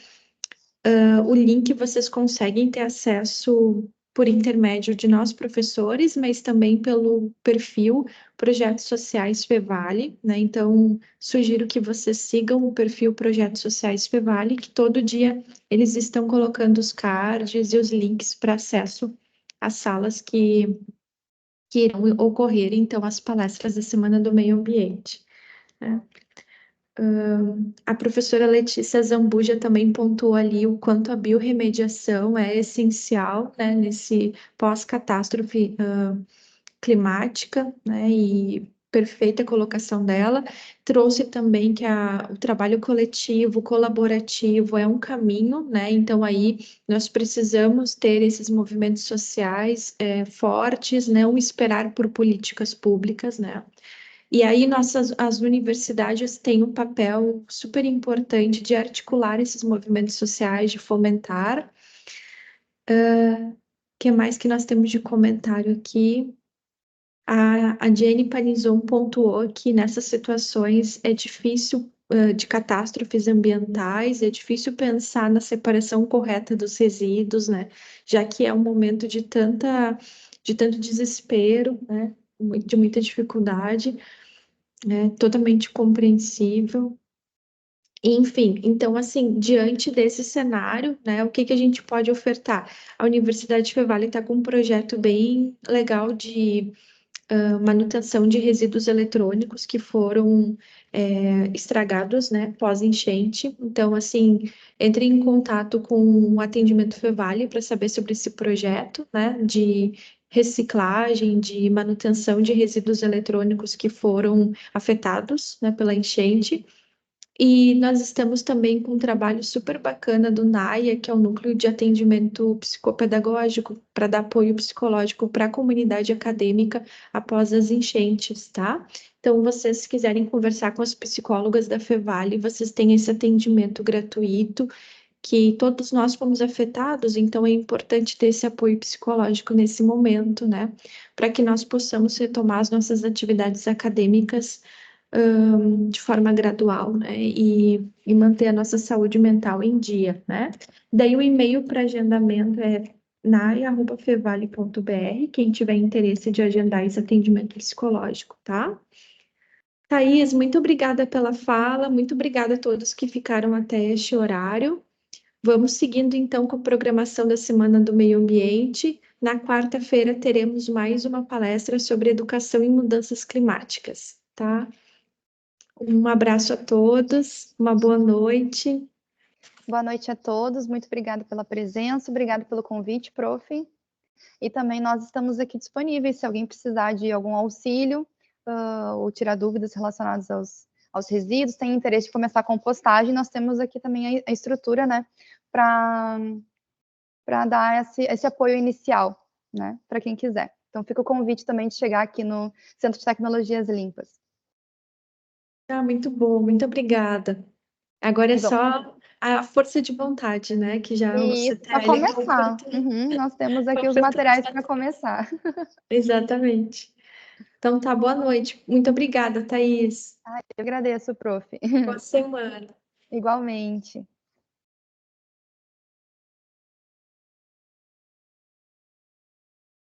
O link vocês conseguem ter acesso por intermédio de nós professores, mas também pelo perfil Projetos Sociais Fevale, né? Então, sugiro que vocês sigam o perfil Projetos Sociais Fevale, que todo dia eles estão colocando os cards e os links para acesso as salas que irão ocorrer, então, as palestras da Semana do Meio Ambiente, né? A professora Letícia Zambuja também pontuou ali o quanto a biorremediação é essencial, né, nesse pós-catástrofe climática, né, e perfeita colocação dela. Trouxe também que o trabalho coletivo, colaborativo é um caminho, né, então aí nós precisamos ter esses movimentos sociais fortes, não esperar por políticas públicas, né. E aí as universidades têm um papel super importante de articular esses movimentos sociais, de fomentar. O que mais que nós temos de comentário aqui? A Jenny Panizon pontuou que nessas situações é difícil, de catástrofes ambientais, é difícil pensar na separação correta dos resíduos, né? Já que é um momento de tanto desespero, né? De muita dificuldade, né? Totalmente compreensível. Enfim, então, assim, diante desse cenário, né, o que que a gente pode ofertar? A Universidade Fevale está com um projeto bem legal de manutenção de resíduos eletrônicos que foram estragados, né, pós-enchente. Então, assim, entre em contato com o atendimento Fevale para saber sobre esse projeto, né, de reciclagem, de manutenção de resíduos eletrônicos que foram afetados, né, pela enchente. E nós estamos também com um trabalho super bacana do NAIA, que é o Núcleo de Atendimento Psicopedagógico, para dar apoio psicológico para a comunidade acadêmica após as enchentes, tá? Então, vocês se quiserem conversar com as psicólogas da Fevale, vocês têm esse atendimento gratuito, que todos nós fomos afetados, então é importante ter esse apoio psicológico nesse momento, né? Para que nós possamos retomar as nossas atividades acadêmicas de forma gradual, né? E manter a nossa saúde mental em dia, né? Daí o e-mail para agendamento é nai@fevale.br, quem tiver interesse de agendar esse atendimento psicológico, tá? Thaís, muito obrigada pela fala, muito obrigada a todos que ficaram até este horário. Vamos seguindo então com a programação da Semana do Meio Ambiente. Na quarta-feira teremos mais uma palestra sobre educação e mudanças climáticas, tá? Um abraço a todos, uma boa noite. Boa noite a todos, muito obrigada pela presença, obrigado pelo convite, prof. E também nós estamos aqui disponíveis, se alguém precisar de algum auxílio ou tirar dúvidas relacionadas aos resíduos, tem interesse de começar a compostagem, nós temos aqui também a estrutura, né, para dar esse apoio inicial, né, para quem quiser. Então fica o convite também de chegar aqui no Centro de Tecnologias Limpas. Muito bom, muito obrigada. Agora é Bom, só a força de vontade, né? Que já você isso, está para ali começar. Nós temos aqui os completando materiais para começar. Exatamente. Então tá, boa noite. Muito obrigada, Thaís. Eu agradeço, prof. Boa semana. Igualmente.